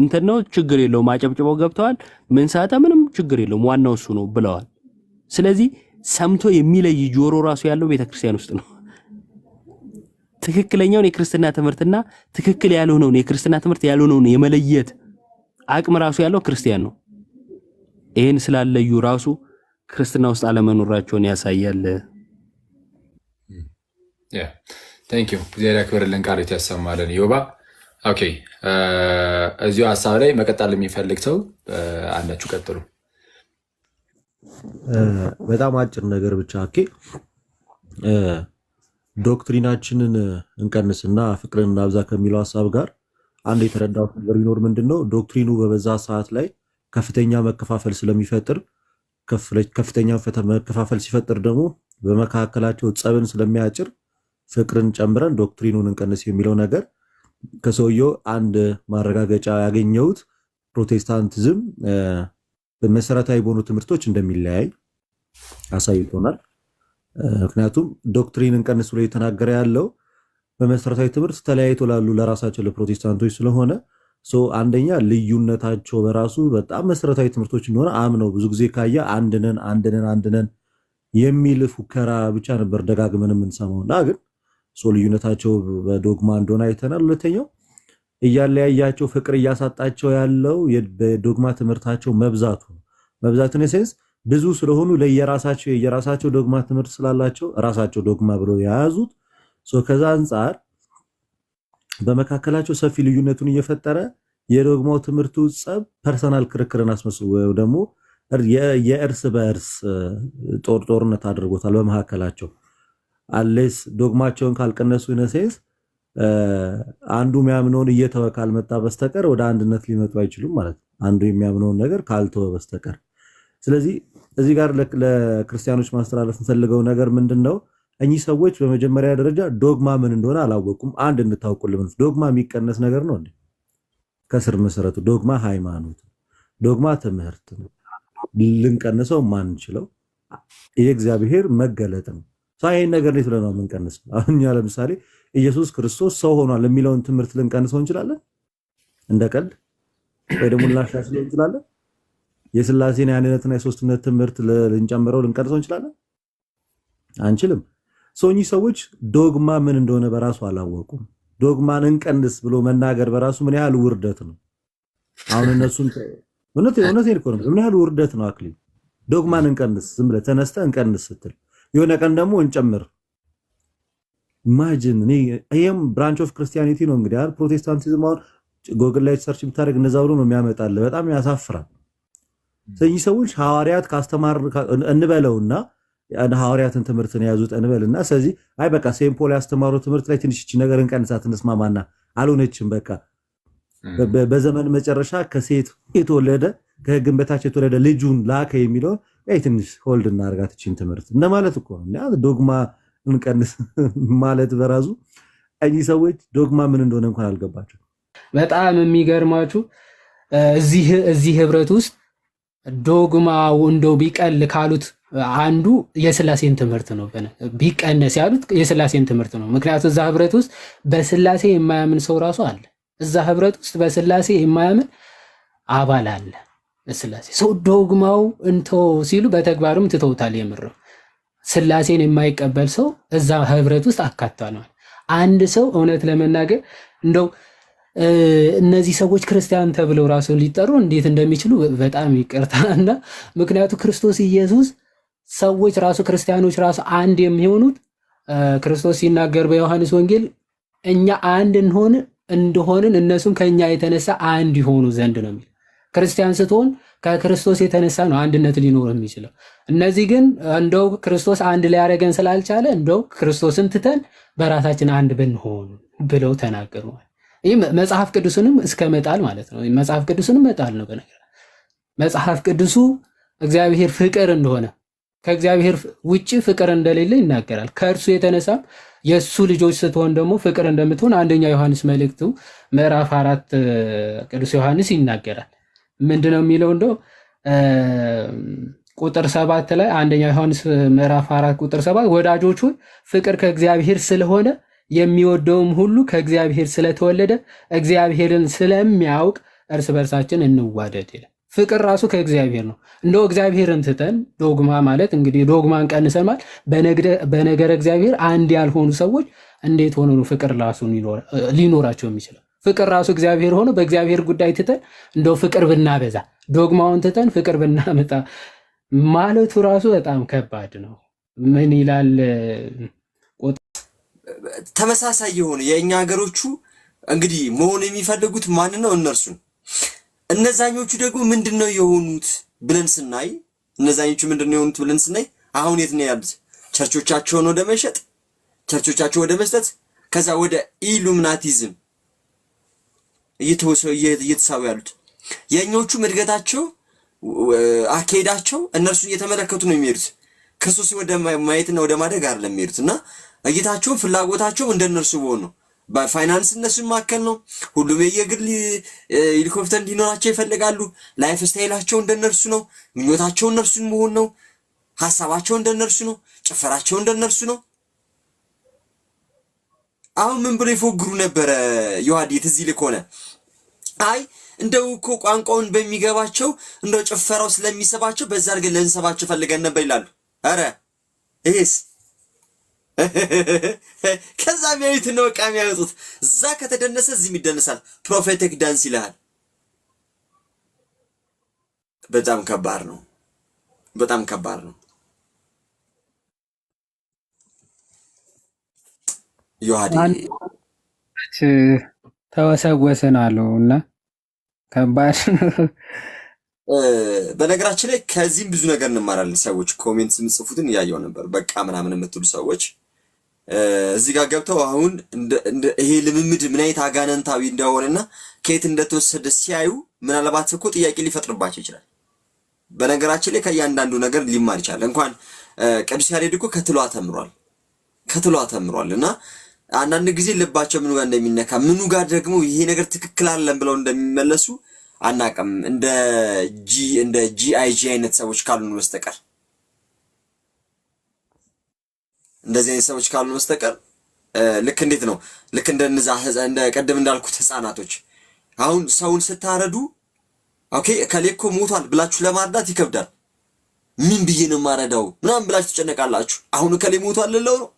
እንትን ነው ችግር የለውም አጨብጭበው ገብተዋል። ምን ሰዓታ ምንም ችግር የለውም ዋናው እሱ ነው ብለዋል። ስለዚህ ሰምቶ የሚለይ ጆሮ ራሱ ያለው ቤተ ክርስቲያን ውስጥ ነው። ትክክለኛውን የክርስትና ትምህርትና ትክክል ያልሆነውን የክርስትና ትምህርት ያልሆነውን የመለየት አቅም ራሱ ያለው ክርስቲያን ነው። ይሄን ስላለዩ ራሱ ክርስትና ውስጥ አለመኖራቸውን ያሳያል። ያ ታንክ ዩ እግዚአብሔር ያክብርልን፣ ቃል ያሰማልን። ዮባ ኦኬ፣ እዚሁ ሐሳብ ላይ መቀጠል የሚፈልግ ሰው አንዳችሁ ቀጥሉ። በጣም አጭር ነገር ብቻ ኦኬ። ዶክትሪናችንን እንቀንስና ፍቅርን እናብዛ ከሚለው ሐሳብ ጋር አንድ የተረዳሁት ነገር ቢኖር ምንድነው ዶክትሪኑ በበዛ ሰዓት ላይ ከፍተኛ መከፋፈል ስለሚፈጥር ከፍተኛ መከፋፈል ሲፈጥር ደግሞ በመካከላቸው ጸብን ስለሚያጭር ፍቅርን ጨምረን ዶክትሪኑን እንቀንስ የሚለው ነገር ከሰውየው አንድ ማረጋገጫ ያገኘሁት ፕሮቴስታንቲዝም በመሰረታዊ በሆኑ ትምህርቶች እንደሚለያይ አሳይቶናል። ምክንያቱም ዶክትሪን እንቀንስ ብሎ የተናገረ ያለው በመሰረታዊ ትምህርት ተለያይቶ ላሉ ለራሳቸው ለፕሮቴስታንቶች ስለሆነ አንደኛ ልዩነታቸው በራሱ በጣም መሰረታዊ ትምህርቶች እንደሆነ አምነው ብዙ ጊዜ ካየ አንድነን የሚል ፉከራ ብቻ ነበር ደጋግመን የምንሰማውና ግን ልዩነታቸው በዶግማ እንደሆነ አይተናል። ሁለተኛው እያለያያቸው ፍቅር እያሳጣቸው ያለው በዶግማ ትምህርታቸው መብዛቱን ሴንስ ብዙ ስለሆኑ የየራሳቸው ዶግማ ትምህርት ስላላቸው ራሳቸው ዶግማ ብለው የያዙት ከዛ አንፃር በመካከላቸው ሰፊ ልዩነቱን እየፈጠረ የዶግማው ትምህርቱ ጸብ ፐርሰናል ክርክርን አስመስሎ ወይ ደግሞ የእርስ በእርስ ጦርነት አድርጎታል በመካከላቸው። አለስ ዶግማቸውን ካልቀነሱ ነሴስ አንዱ የሚያምነውን እየተወ ካልመጣ በስተቀር ወደ አንድነት ሊመጡ አይችሉም ማለት ነው። አንዱ የሚያምነውን ነገር ካልተወ በስተቀር። ስለዚህ እዚህ ጋር ለክርስቲያኖች ማስተላለፍ እንፈልገው ነገር ምንድነው? እኚህ ሰዎች በመጀመሪያ ደረጃ ዶግማ ምን እንደሆነ አላወቁም። አንድ እንታውቁልን፣ ዶግማ የሚቀነስ ነገር ነው እንዴ? ከስር መሰረቱ ዶግማ ሃይማኖት፣ ዶግማ ትምህርት ነው። ልንቀንሰው ማንችለው የእግዚአብሔር መገለጥ ነው። ይሄን ነገር እንዴት ብለን ነው የምንቀንሰው? አሁን እኛ ለምሳሌ ኢየሱስ ክርስቶስ ሰው ሆኗል የሚለውን ትምህርት ልንቀንሰው እንችላለን? እንደ ቀልድ ወይ ደግሞ ልናሻሽለው እንችላለን? የሥላሴን የአንድነትና የሶስትነት ትምህርት ልንጨምረው ልንቀንሰው እንችላለን? አንችልም። እኚህ ሰዎች ዶግማ ምን እንደሆነ በራሱ አላወቁም። ዶግማን እንቀንስ ብሎ መናገር በራሱ ምን ያህል ውርደት ነው። አሁን እነሱን እውነቴን እኮ ነው። ምን ያህል ውርደት ነው አክሊል። ዶግማን እንቀንስ ዝም ብለህ ተነስተህ እንቀንስ ስትል የሆነ ቀን ደግሞ እንጨምር። ኢማጂን ይሄም ብራንች ኦፍ ክርስቲያኒቲ ነው እንግዲህ አይደል? ፕሮቴስታንቲዝም አሁን ጎግል ላይ ሰርች ብታደርግ እንደዛ ብሎ ነው የሚያመጣልህ። በጣም ያሳፍራል። ስለዚህ ሰዎች ሐዋርያት ካስተማር እንበለውና ሐዋርያትን ትምህርትን የያዙት እንበልና ስለዚህ አይ በቃ ሴም ፖል ያስተማረው ትምህርት ላይ ትንሽ እቺ ነገር እንቀንሳት እንስማማና አልሆነችም። በቃ በዘመን መጨረሻ ከሴት የተወለደ ከሕግም በታች የተወለደ ልጁን ላከ የሚለው ትንሽ ሆልድ እናርጋት እቺን ትምህርት እንደማለት እኮ ነው። ዶግማ እንቀንስ ማለት በራሱ እኚህ ሰዎች ዶግማ ምን እንደሆነ እንኳን አልገባቸው። በጣም የሚገርማችሁ እዚህ ህብረት ውስጥ ዶግማው እንደው ቢቀል ካሉት አንዱ የሥላሴን ትምህርት ነው። ቢቀነስ ያሉት የሥላሴን ትምህርት ነው። ምክንያቱም እዛ ህብረት ውስጥ በሥላሴ የማያምን ሰው ራሱ አለ። እዛ ህብረት ውስጥ በሥላሴ የማያምን አባል አለ። በሥላሴ ሰው ዶግማው እንተው ሲሉ በተግባርም ትተውታል። የምረው ሥላሴን የማይቀበል ሰው እዛ ህብረት ውስጥ አካቷል። አንድ ሰው እውነት ለመናገር እንደው እነዚህ ሰዎች ክርስቲያን ተብለው ራሱ ሊጠሩ እንዴት እንደሚችሉ በጣም ይቅርታና ምክንያቱ ክርስቶስ ኢየሱስ ሰዎች ራሱ ክርስቲያኖች ራሱ አንድ የሚሆኑት ክርስቶስ ሲናገር በዮሐንስ ወንጌል እኛ አንድ እንደሆንን እነሱም ከኛ የተነሳ አንድ ይሆኑ ዘንድ ነው የሚል። ክርስቲያን ስትሆን ከክርስቶስ የተነሳ ነው አንድነት ሊኖር የሚችለው። እነዚህ ግን እንደው ክርስቶስ አንድ ላይ ያደረገን ስላልቻለ እንደው ክርስቶስን ትተን በራሳችን አንድ ብንሆን ብለው ተናገሩ። ይህ መጽሐፍ ቅዱስንም እስከ መጣል ማለት ነው። መጽሐፍ ቅዱስንም መጣል ነው። በነገር መጽሐፍ ቅዱሱ እግዚአብሔር ፍቅር እንደሆነ ከእግዚአብሔር ውጪ ፍቅር እንደሌለ ይናገራል። ከእርሱ የተነሳ የሱ ልጆች ስትሆን ደግሞ ፍቅር እንደምትሆን አንደኛ ዮሐንስ መልእክቱ ምዕራፍ 4 ቅዱስ ዮሐንስ ይናገራል። ምንድነው የሚለው? እንደው ቁጥር 7 ላይ አንደኛ ዮሐንስ ምዕራፍ 4 ቁጥር 7 ወዳጆች ሆይ ፍቅር ከእግዚአብሔር ስለሆነ የሚወደውም ሁሉ ከእግዚአብሔር ስለተወለደ እግዚአብሔርን ስለሚያውቅ እርስ በርሳችን እንዋደድ ይላል። ፍቅር ራሱ ከእግዚአብሔር ነው። እንደው እግዚአብሔርን ትተን ዶግማ ማለት እንግዲህ ዶግማን ቀንሰን ማለት በነገረ እግዚአብሔር አንድ ያልሆኑ ሰዎች እንዴት ሆኖ ነው ፍቅር ራሱ ሊኖራቸው የሚችለው? ፍቅር ራሱ እግዚአብሔር ሆኖ በእግዚአብሔር ጉዳይ ትተን እንደው ፍቅር ብናበዛ ዶግማውን ትተን ፍቅር ብናመጣ ማለቱ ራሱ በጣም ከባድ ነው። ምን ይላል? ተመሳሳይ የሆነ የእኛ ሀገሮቹ እንግዲህ መሆን የሚፈልጉት ማን ነው? እነርሱን። እነዛኞቹ ደግሞ ምንድነው የሆኑት ብለን ስናይ አሁን የት ነው ያሉት? ቸርቾቻቸውን ወደ መሸጥ፣ ቸርቾቻቸው ወደ መስጠት፣ ከዛ ወደ ኢሉሚናቲዝም እየተሳቡ ያሉት። የእኞቹ እድገታቸው አካሄዳቸው እነርሱን እየተመለከቱ ነው የሚሄዱት። ክርስቶስ ወደ ማየትና ወደ ማደግ አይደለም የሚሄዱት እና እይታቸውም ፍላጎታቸውም እንደነርሱ ቢሆን ነው። በፋይናንስ እነሱን ማከል ነው። ሁሉም የግል ሄሊኮፕተር እንዲኖራቸው ይፈልጋሉ። ላይፍ ስታይላቸው እንደነርሱ ነው። ምኞታቸው እነርሱን መሆን ነው። ሐሳባቸው እንደነርሱ ነው። ጭፈራቸው እንደነርሱ ነው። አሁን ምን ብለው ይፎግሩ ነበር? ዮሐዴ ትዝ ይልህ ከሆነ አይ እንደው እኮ ቋንቋውን በሚገባቸው እንደው ጭፈራው ስለሚሰባቸው በዛ አድርገን ለንሰባቸው ፈልገን ነበር ይላሉ። አረ ይሄስ ከዛ የሚያዩት ነው በቃ የሚያወጡት። እዛ ከተደነሰ እዚህም ይደነሳል። ፕሮፌቲክ ዳንስ ይልሃል። በጣም ከባድ ነው። በጣም ከባድ ነው። ዮሐዴ ተወሰወሰን አለው እና ከባድ ነው። በነገራችን ላይ ከዚህም ብዙ ነገር እንማራለን። ሰዎች ኮሜንት የምጽፉትን እያየው ነበር። በቃ ምናምን የምትሉ ሰዎች እዚህ ጋር ገብተው አሁን ይሄ ልምምድ ምን አይነት አጋነንታዊ እንደሆነና ከየት እንደተወሰደ ሲያዩ ምናልባት እኮ ጥያቄ ሊፈጥርባቸው ይችላል። በነገራችን ላይ ከእያንዳንዱ ነገር ሊማር ይችላል። እንኳን ቅዱስ ያሬድ እኮ ከትሏ ተምሯል። ከትሏ ተምሯልና አንዳንድ ጊዜ ልባቸው ምኑ ጋር እንደሚነካ ምኑ ጋር ደግሞ ይሄ ነገር ትክክል አይደለም ብለው እንደሚመለሱ አናቀም እንደ ጂአይጂ አይነት ሰዎች ካሉን በስተቀር እንደዚህ አይነት ሰዎች ካሉን በስተቀር ልክ እንዴት ነው ልክ እንደነዛ እንደ ቀደም እንዳልኩት ህፃናቶች አሁን ሰውን ስታረዱ ኦኬ ከሌኮ ሞቷል ብላችሁ ለማርዳት ይከብዳል ምን ብዬ ነው ማረዳው ምናምን ብላችሁ ተጨነቃላችሁ አሁን ከሌ ሞቷል ልለው ነው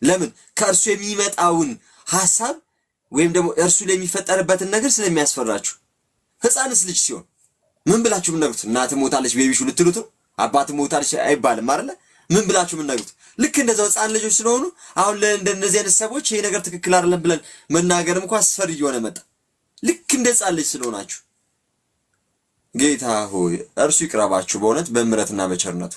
ለምን ከእርሱ የሚመጣውን ሐሳብ ወይም ደግሞ እርሱ ላይ የሚፈጠርበትን ነገር ስለሚያስፈራችሁ ህፃንስ ልጅ ሲሆን ምን ብላችሁ ምን ነግሩት እናት ሞታለች ቤቢሹ ልትሉት አባት ሞታለች አይባልም አይደለ ምን ብላችሁ ምን ነግሩት ልክ እንደዛው ህፃን ልጆች ስለሆኑ አሁን ለእንደነዚህ አይነት ሰዎች ይሄ ነገር ትክክል አይደለም ብለን መናገርም እንኳን አስፈሪ እየሆነ መጣ ልክ እንደ ህፃን ልጅ ስለሆናችሁ ጌታ ሆይ እርሱ ይቅረባችሁ በእውነት በምህረትና በቸርነቱ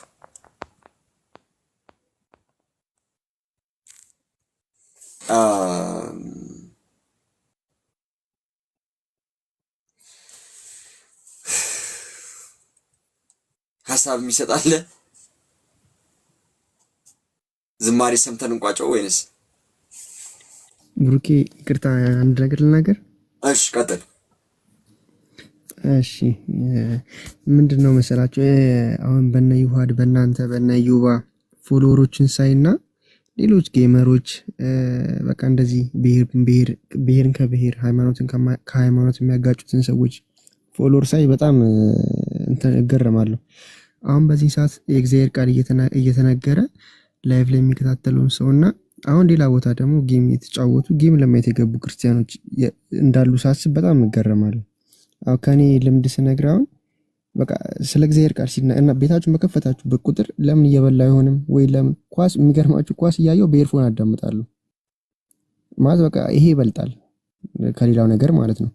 ሐሳብ የሚሰጣለ ዝማሬ ሰምተን እንቋጨው ወይንስ ብሩኬ ይቅርታ አንድ ነገር ልናገር እሺ ቀጥል እሺ ምንድነው መሰላችሁ አሁን በነ ይሁድ በእናንተ በነ ዩባ ፎሎወሮችን ሳይና ሌሎች ጌመሮች በቃ እንደዚህ ብሔርን ከብሔር ሃይማኖትን ከሃይማኖት የሚያጋጩትን ሰዎች ፎሎወር ሳይ በጣም እገረማለሁ አሁን በዚህ ሰዓት የእግዚአብሔር ቃል እየተነገረ ላይቭ ላይ የሚከታተሉን ሰውና አሁን ሌላ ቦታ ደግሞ ጌም የተጫወቱ ጌም ለማየት የገቡ ክርስቲያኖች እንዳሉ ሳስብ በጣም እገረማለሁ አው ከኔ ልምድ ስነግራው በቃ ስለ እግዚአብሔር ቃል ሲና ቤታችሁን በከፈታችሁበት ቁጥር ለምን እየበላ አይሆንም ወይ ለምን ኳስ የሚገርማችሁ ኳስ እያየው በኤርፎን አዳምጣለሁ ማለት በቃ ይሄ ይበልጣል ከሌላው ነገር ማለት ነው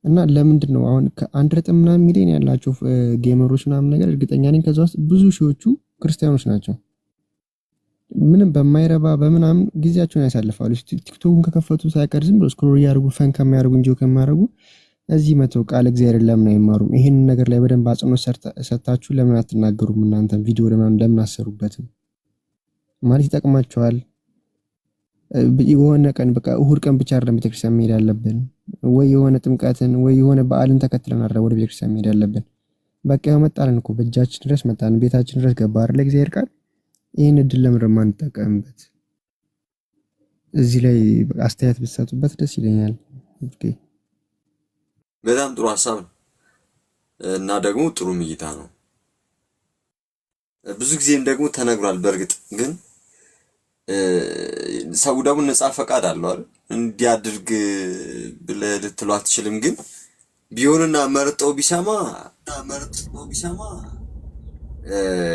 እና ለምንድን ነው አሁን ከአንድ ረጥም ምናምን ሚሊዮን ያላቸው ጌመሮች ምናምን ነገር እርግጠኛ ነኝ ከዛ ውስጥ ብዙ ሺዎቹ ክርስቲያኖች ናቸው ምንም በማይረባ በመናም ጊዜያቸውን ያሳልፋሉ ቲክቶክን ከከፈቱ ሳይቀር ዝም ብሎ ስክሮል ያርጉ ፈን ከማያርጉ እንጂ ከማያርጉ እዚህ መተው ቃል እግዚአብሔር ለምን አይማሩም ይሄን ነገር ላይ በደንብ አጽንኦ ሰጣችሁ ለምን አትናገሩም እናንተ ቪዲዮ ለምን አሰሩበትም ማለት ይጠቅማቸዋል የሆነ ቀን በቃ እሁድ ቀን ብቻ አይደለም ቤተክርስቲያን መሄድ ያለብን ወይ የሆነ ጥምቀትን ወይ የሆነ በዓልን ተከትለን አይደለም ወደ ቤተክርስቲያን መሄድ ያለብን በቃ መጣልን እኮ በእጃችን ድረስ መጣን ቤታችን ድረስ ገባ አይደል እግዚአብሔር ቃል ይሄን እድል ለምንድነው እንጠቀምበት እዚህ ላይ አስተያየት ብትሰጡበት ደስ ይለኛል ኦኬ በጣም ጥሩ ሐሳብ እና ደግሞ ጥሩ ምይታ ነው ብዙ ጊዜም ደግሞ ተነግሯል በርግጥ ግን ሰው ደግሞ ነፃ ፈቃድ አለው አይደል እንዲያድርግ ብለህ ልትለው አትችልም ግን ቢሆንና መርጦ ቢሰማ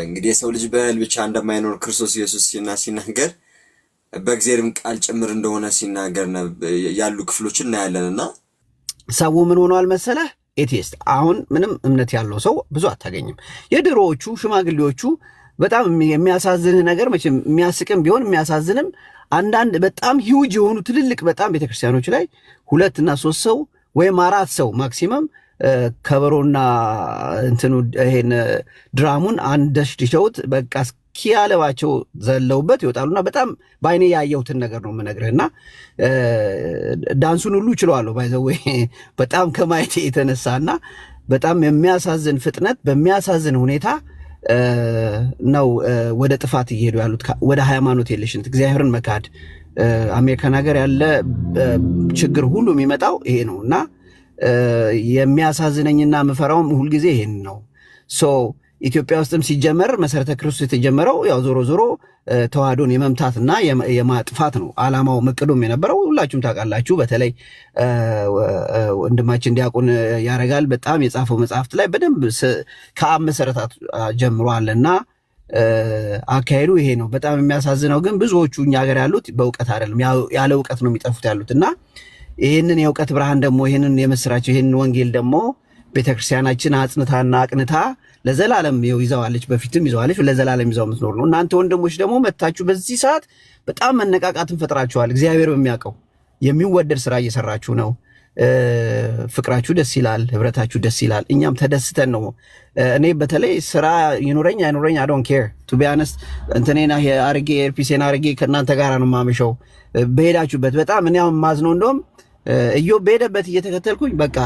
እንግዲህ የሰው ልጅ በእህል ብቻ እንደማይኖር ክርስቶስ ኢየሱስ ሲናገር በእግዚአብሔርም ቃል ጭምር እንደሆነ ሲናገር ያሉ ክፍሎችን እናያለንና ሰው ምን ሆኗል መሰለህ ኤቲስት አሁን ምንም እምነት ያለው ሰው ብዙ አታገኝም የድሮዎቹ ሽማግሌዎቹ በጣም የሚያሳዝንህ ነገር መቼም የሚያስቅም ቢሆን የሚያሳዝንም አንዳንድ በጣም ሂውጅ የሆኑ ትልልቅ በጣም ቤተክርስቲያኖች ላይ 2 እና 3 ሰው ወይም 4 ሰው ማክሲመም ከበሮና እንትኑ ይሄን ድራሙን አንደሽድሸውት በቃ እስኪያለባቸው ዘለውበት ይወጣሉና በጣም ባይኔ ያየሁትን ነገር ነው የምነግርህና ዳንሱን ሁሉ ይችላልው ባይዘው በጣም ከማየት የተነሳና በጣም የሚያሳዝን ፍጥነት በሚያሳዝን ሁኔታ ነው ወደ ጥፋት እየሄዱ ያሉት ወደ ሃይማኖት የለሽነት እግዚአብሔርን መካድ አሜሪካን ሀገር ያለ ችግር ሁሉ የሚመጣው ይሄ ነውና የሚያሳዝነኝና መፈራውም ሁሉ ጊዜ ይሄን ነው ሶ ኢትዮጵያ ውስጥም ሲጀመር መሰረተ ክርስቶስ የተጀመረው ያው ዞሮ ተዋህዶን የመምታትና የማጥፋት ነው አላማው መቅዶም የነበረው ሁላችሁም ታውቃላችሁ በተለይ ወንድማችን ዲያቆን ያረጋል በጣም የጻፈው መጽሐፍት ላይ በደንብ ከአብ መሰረታት ጀምሯልና አካሄዱ ይሄ ነው በጣም የሚያሳዝነው ግን ብዙዎቹ እኛ ሀገር ያሉት በእውቀት አይደለም ያለ እውቀት ነው የሚጠፉት ያሉትና ይሄንን የእውቀት ብርሃን ደግሞ ይሄንን የመስራቸው ይሄንን ወንጌል ደግሞ ቤተክርስቲያናችን አጽንታና አቅንታ ለዘላለም ይዘዋለች በፊትም ይዘዋለች ለዘላለም ይዘው ምትኖር ነው እናንተ ወንድሞች ደግሞ መታችሁ በዚህ ሰዓት በጣም መነቃቃትን ፈጥራችኋል እግዚአብሔር በሚያውቀው የሚወደድ ስራ እየሰራችሁ ነው ፍቅራችሁ ደስ ይላል፣ ህብረታችሁ ደስ ይላል። እኛም ተደስተን ነው። እኔ በተለይ ስራ ይኑረኝ አይኑረኝ I don't care to be honest እንትኔና አርጌ ኤርፒሴን አርጌ ከእናንተ ጋር ነው ማመሸው በሄዳችሁበት። በጣም እኔ አሁን ማዝነው እንደውም እዮ በሄደበት እየተከተልኩኝ በቃ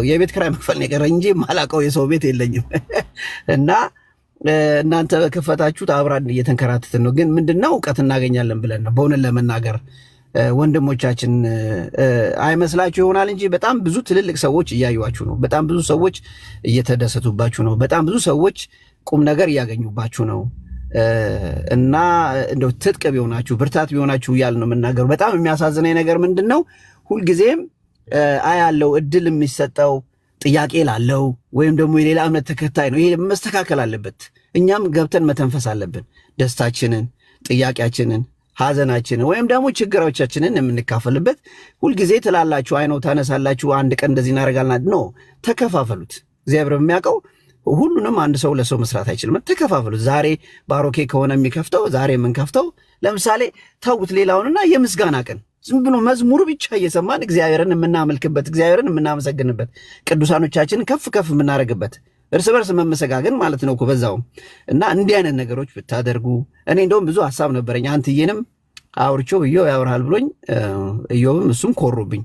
የቤት ኪራይ መክፈል ነው የቀረኝ እንጂ ማላቀው የሰው ቤት የለኝም እና እናንተ ከፈታችሁት አብራን እየተንከራተትን ነው። ግን ምንድነው እውቀት እናገኛለን ብለን ነው በእውነት ለመናገር ወንድሞቻችን አይመስላችሁ ይሆናል እንጂ በጣም ብዙ ትልልቅ ሰዎች እያዩዋችሁ ነው። በጣም ብዙ ሰዎች እየተደሰቱባችሁ ነው። በጣም ብዙ ሰዎች ቁም ነገር እያገኙባችሁ ነው። እና እንደው ትጥቅ ቢሆናችሁ ብርታት ቢሆናችሁ እያልን ነው የምናገረው። በጣም የሚያሳዝነኝ ነገር ምንድነው ሁልጊዜም አያለው እድል የሚሰጠው ጥያቄ ላለው ወይም ደግሞ የሌላ እምነት ተከታይ ነው። ይሄ መስተካከል አለበት። እኛም ገብተን መተንፈስ አለብን። ደስታችንን፣ ጥያቄያችንን፣ ሐዘናችንን ወይም ደግሞ ችግሮቻችንን የምንካፈልበት። ሁልጊዜ ትላላችሁ አይ ነው ታነሳላችሁ አንድ ቀን እንደዚህ እናደርጋለን ነው። ተከፋፈሉት። እግዚአብሔር የሚያውቀው ሁሉንም አንድ ሰው ለሰው መስራት አይችልም። ተከፋፈሉት። ዛሬ ባሮኬ ከሆነ የሚከፍተው ዛሬ የምንከፍተው ለምሳሌ ተውት ሌላውንና የምስጋና ቀን ዝም ብሎ መዝሙር ብቻ እየሰማን እግዚአብሔርን የምናመልክበት እግዚአብሔርን የምናመሰግንበት ቅዱሳኖቻችንን ከፍ ከፍ የምናደርግበት እርስ በርስ መመሰጋገን ማለት ነው እኮ በዛው። እና እንዲህ አይነት ነገሮች ብታደርጉ እኔ እንደውም ብዙ ሐሳብ ነበረኝ። አንትዬንም አውርቼው ያወራል ብሎኝ እዮብም እሱም ኮሩብኝ።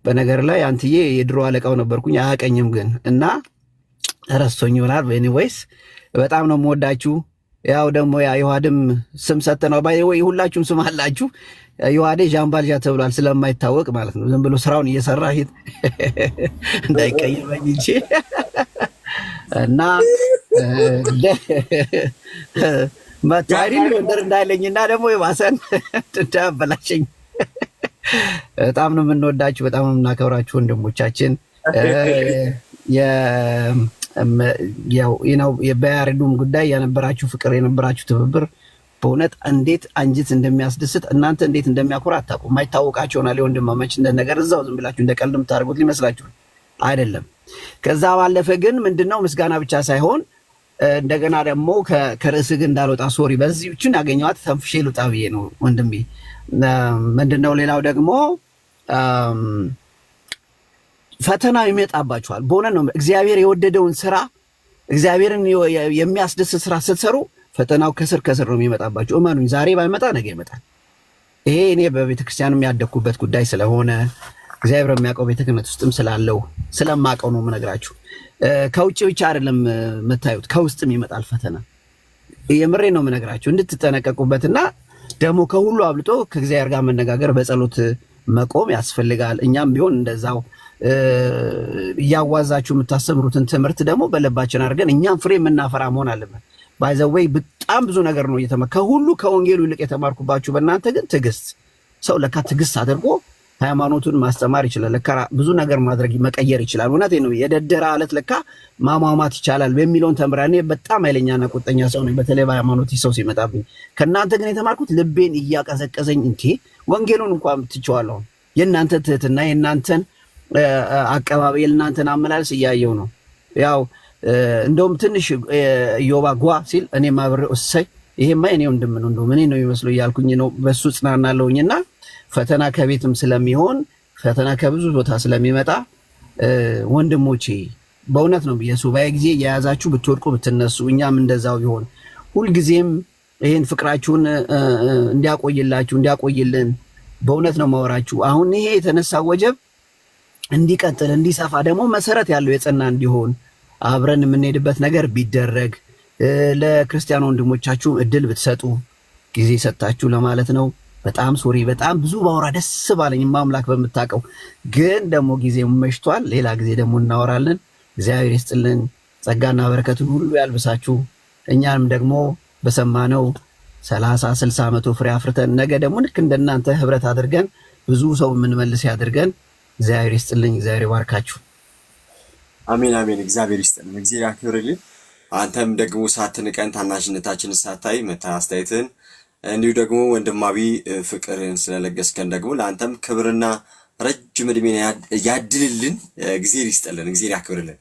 በነገር ላይ አንትዬ የድሮ አለቃው ነበርኩኝ አያቀኝም ግን እና ረስቶኝ ይሆናል። ኤኒዌይስ በጣም ነው የምወዳችሁ። ያው ደግሞ ያ ዮሐድም ስም ሰተነው ባይ ወይ ሁላችሁም ስም አላችሁ። ዮሐዴ ጃምባልጃ ተብሏል ስለማይታወቅ ማለት ነው። ዝም ብሎ ስራውን እየሰራ ሂድ እንዳይቀየመኝ እንጂ እና ማታሪን ወንደር እንዳይለኝና ደግሞ የባሰን እንዳበላሽኝ በጣም ነው የምንወዳችሁ፣ በጣም ነው የምናከብራችሁ ወንድሞቻችን። ያው የባያሬዱም ጉዳይ የነበራችሁ ፍቅር የነበራችሁ ትብብር በእውነት እንዴት አንጅት እንደሚያስደስት እናንተ እንዴት እንደሚያኮራ አታውቁም። የማይታወቃቸው ሆናል ወንድማማች እንደ ነገር እዛው ዝም ብላችሁ እንደ ቀልድ የምታደርጉት ሊመስላችሁ አይደለም። ከዛ ባለፈ ግን ምንድነው ምስጋና ብቻ ሳይሆን እንደገና ደግሞ ከርዕስ ግን እንዳልወጣ ሶሪ በዚህ ብቻ ያገኘዋት ተንፍሼ ልውጣ ብዬ ነው ወንድሜ። ምንድነው ሌላው ደግሞ ፈተና ይመጣባችኋል። በእውነት ነው እግዚአብሔር የወደደውን ስራ እግዚአብሔርን የሚያስደስት ስራ ስትሰሩ ፈተናው ከስር ነው የሚመጣባችሁ። እመኑኝ ዛሬ ባይመጣ ነገ ይመጣል። ይሄ እኔ በቤተክርስቲያንም ያደኩበት ጉዳይ ስለሆነ እግዚአብሔር የሚያውቀው ቤተ ክህነት ውስጥም ስላለው ስለማውቀው ነው የምነግራችሁ። ከውጭ ብቻ አይደለም የምታዩት ከውስጥም ይመጣል ፈተና። የምሬ ነው የምነግራችሁ እንድትጠነቀቁበትና ደግሞ ከሁሉ አብልጦ ከእግዚአብሔር ጋር መነጋገር በጸሎት መቆም ያስፈልጋል። እኛም ቢሆን እንደዛው እያዋዛችሁ የምታስተምሩትን ትምህርት ደግሞ በልባችን አድርገን እኛም ፍሬ የምናፈራ መሆን አለበት። ባይ ዘ ዌይ በጣም ብዙ ነገር ነው ከሁሉ ከወንጌሉ ይልቅ የተማርኩባችሁ በእናንተ ግን ትዕግስት። ሰው ለካ ትዕግስት አድርጎ ሃይማኖቱን ማስተማር ይችላል። ለካ ብዙ ነገር ማድረግ መቀየር ይችላል። እውነቴን ነው። የደደረ አለት ለካ ማሟሟት ይቻላል በሚለውን ተምራኔ በጣም ኃይለኛና ቁጠኛ ሰው ነኝ። በተለይ በሃይማኖት ሰው ሲመጣብኝ ከእናንተ ግን የተማርኩት ልቤን እያቀዘቀዘኝ እንዴ ወንጌሉን እንኳን ትቼዋለሁ። የእናንተ ትህትና የእናንተን አቀባበል የእናንተን አመላለስ እያየው ነው። ያው እንደውም ትንሽ ዮባ ጓ ሲል እኔ ማብረው እሰይ ይሄማ እኔው እንደምን እንደው ምን ነው የሚመስለው እያልኩኝ ነው በሱ ጽናናለሁኝና ፈተና ከቤትም ስለሚሆን ፈተና ከብዙ ቦታ ስለሚመጣ ወንድሞቼ በእውነት ነው የሱባኤ ጊዜ የያዛችሁ ብትወድቁ ብትነሱ እኛም እንደዛው ቢሆን ሁልጊዜም ይሄን ፍቅራችሁን እንዲያቆይልን በእውነት ነው ማወራችሁ። አሁን ይሄ የተነሳ ወጀብ እንዲቀጥል እንዲሰፋ ደግሞ መሰረት ያለው የጸና እንዲሆን አብረን የምንሄድበት ነገር ቢደረግ ለክርስቲያን ወንድሞቻችሁ እድል ብትሰጡ ጊዜ ሰጣችሁ ለማለት ነው። በጣም ሶሪ በጣም ብዙ ባወራ ደስ ባለኝ ማምላክ በመታቀው ግን ደግሞ ጊዜው መሽቷል። ሌላ ጊዜ ደግሞ እናወራለን። እግዚአብሔር ይስጥልን፣ ጸጋና በረከቱን ሁሉ ያልብሳችሁ። እኛንም ደግሞ በሰማነው 30 60 100 ፍሬ አፍርተን ነገ ደግሞ ልክ እንደናንተ ህብረት አድርገን ብዙ ሰው የምንመልስ ያድርገን። እግዚአብሔር ይስጥልኝ፣ እግዚአብሔር ይባርካችሁ። አሜን አሜን። እግዚአብሔር ይስጥልን፣ እግዚአብሔር ያክብርልን። አንተም ደግሞ ሳትንቀን ታናሽነታችንን ሳታይ መታ አስተያየትን እንዲሁ ደግሞ ወንድማዊ ፍቅርን ስለለገስከን ደግሞ ለአንተም ክብርና ረጅም ዕድሜ ያድልልን። እግዚአብሔር ይስጥልን፣ እግዚአብሔር ያክብርልን።